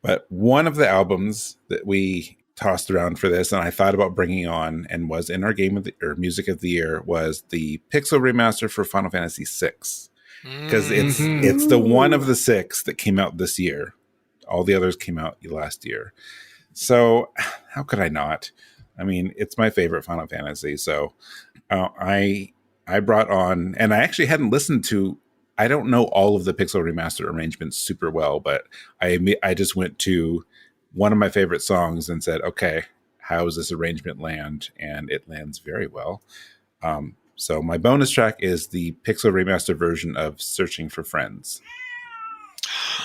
But one of the albums that we tossed around for this, and I thought about bringing on, and was in our music of the year, was the Pixel remaster for Final Fantasy VI. Because it's the one of the 6 that came out this year. All the others came out last year. So how could I not? I mean, it's my favorite Final Fantasy. So I brought on, and I actually hadn't listened to, I don't know all of the Pixel remaster arrangements super well, but I just went to one of my favorite songs and said, okay, how does this arrangement land? And it lands very well. So my bonus track is the Pixel remaster version of Searching for Friends.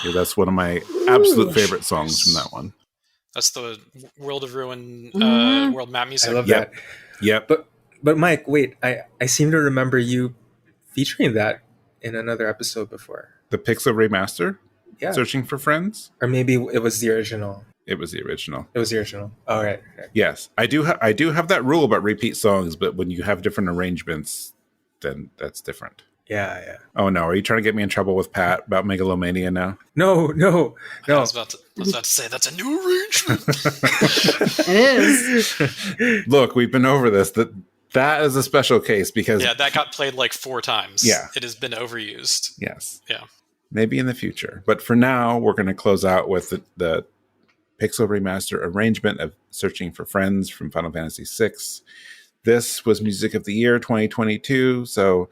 Yeah, that's one of my absolute favorite songs from that one. That's the World of Ruin world map music. I love Yep. that. Yep. But Mike, wait, I seem to remember you featuring that in another episode before. The Pixel remaster? Yeah. Searching for Friends? Or maybe it was the original. It was the original. It was the original. All right. Yes. I do have that rule about repeat songs, but when you have different arrangements, then that's different. Yeah. Oh no, are you trying to get me in trouble with Pat about Megalomania now? No. I was about to say that's a new arrangement. It is. Look, we've been over this. That is a special case because Yeah, that got played like 4 times. Yeah. It has been overused. yes. Yeah. Maybe in the future. But for now, we're going to close out with the Pixel Remaster arrangement of Searching for Friends from Final Fantasy VI. This was Music of the Year 2022. So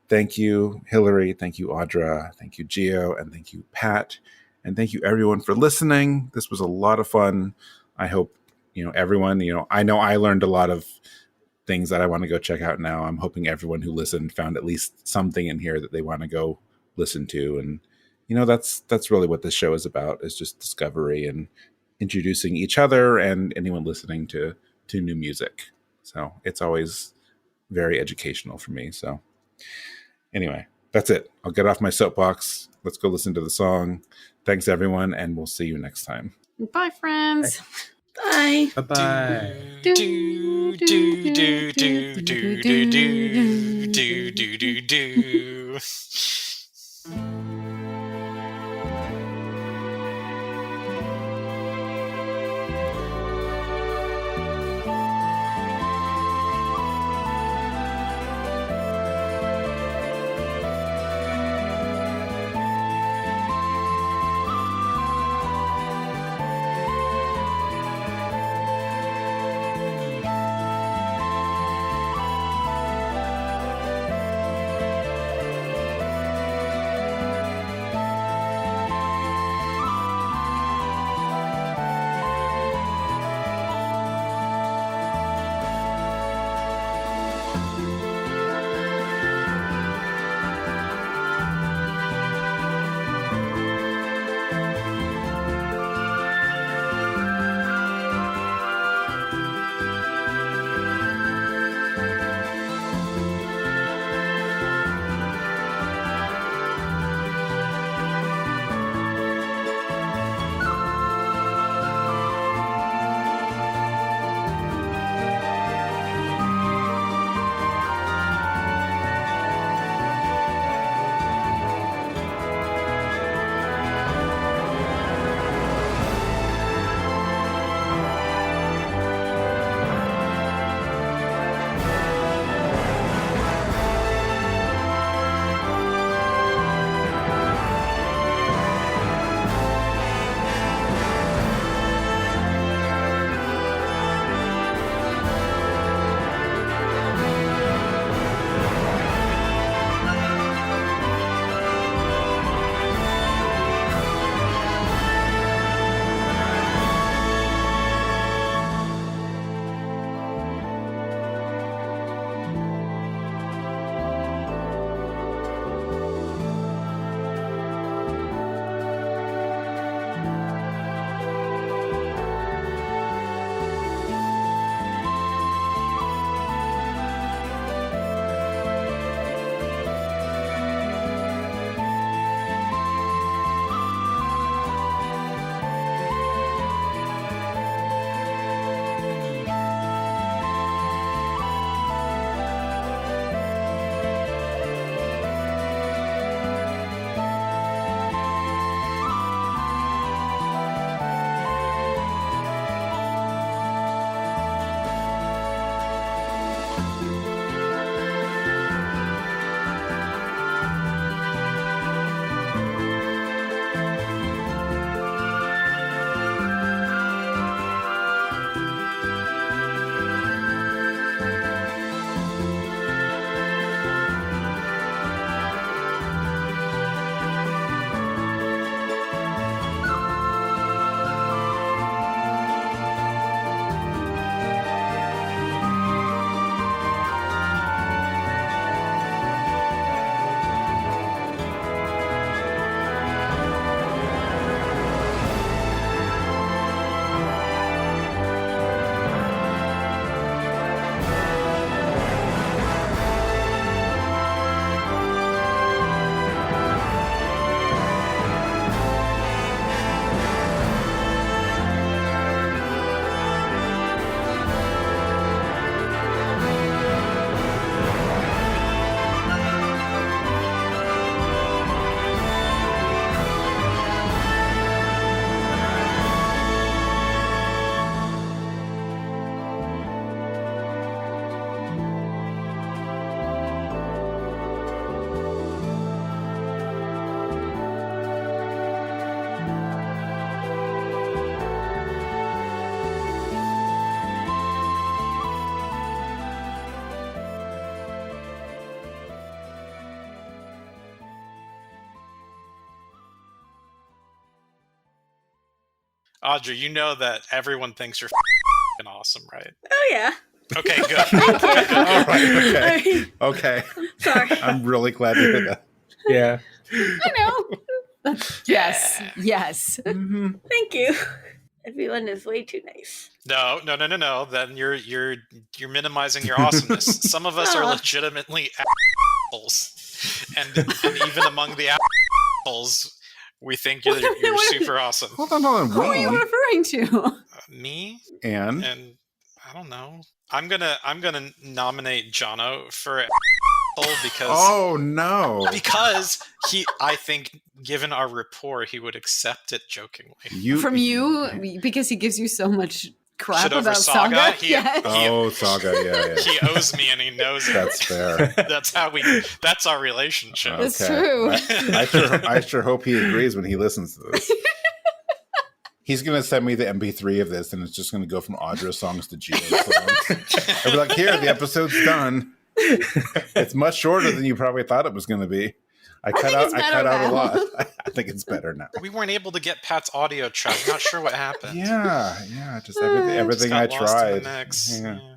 thank you, Hilary. Thank you, Audra. Thank you, Gio. And thank you, Pat. And thank you, everyone, for listening. This was a lot of fun. I hope, everyone, I know I learned a lot of things that I want to go check out now. I'm hoping everyone who listened found at least something in here that they want to go listen to. And, that's really what this show is about, is just discovery and introducing each other and anyone listening to new music. So it's always very educational for me. So anyway, that's it. I'll get off my soapbox. Let's go listen to the song. Thanks, everyone, and we'll see you next time. Bye, friends. Bye. Bye-bye. Do do do do do do do do do do. Audra, you know that everyone thinks you're f***ing awesome, right? Oh, yeah. Okay, good. All right, okay. Okay. Sorry. I'm really glad to hear that. Yeah. I know. Yes. Yes. Mm-hmm. Thank you. Everyone is way too nice. No. Then you're minimizing your awesomeness. Some of us are legitimately assholes, and even among the assholes, we think you're super awesome. Hold on. Who are you referring to? Me And I don't know. I'm gonna nominate Jono for because oh no, because I think given our rapport he would accept it jokingly. From you because he gives you so much crap Shit over about Saga? Yes. Saga, yeah. He owes me and he knows it. That's fair. That's our relationship. Okay. That's true. I sure hope he agrees when he listens to this. He's going to send me the MP3 of this, and it's just going to go from Audra songs to Jindo songs. I'll be like, here, the episode's done. It's much shorter than you probably thought it was going to be. I cut out a lot. I think it's better now. We weren't able to get Pat's audio track. Not sure what happened. Yeah. Just everything I Just got lost in tried. the mix. Yeah.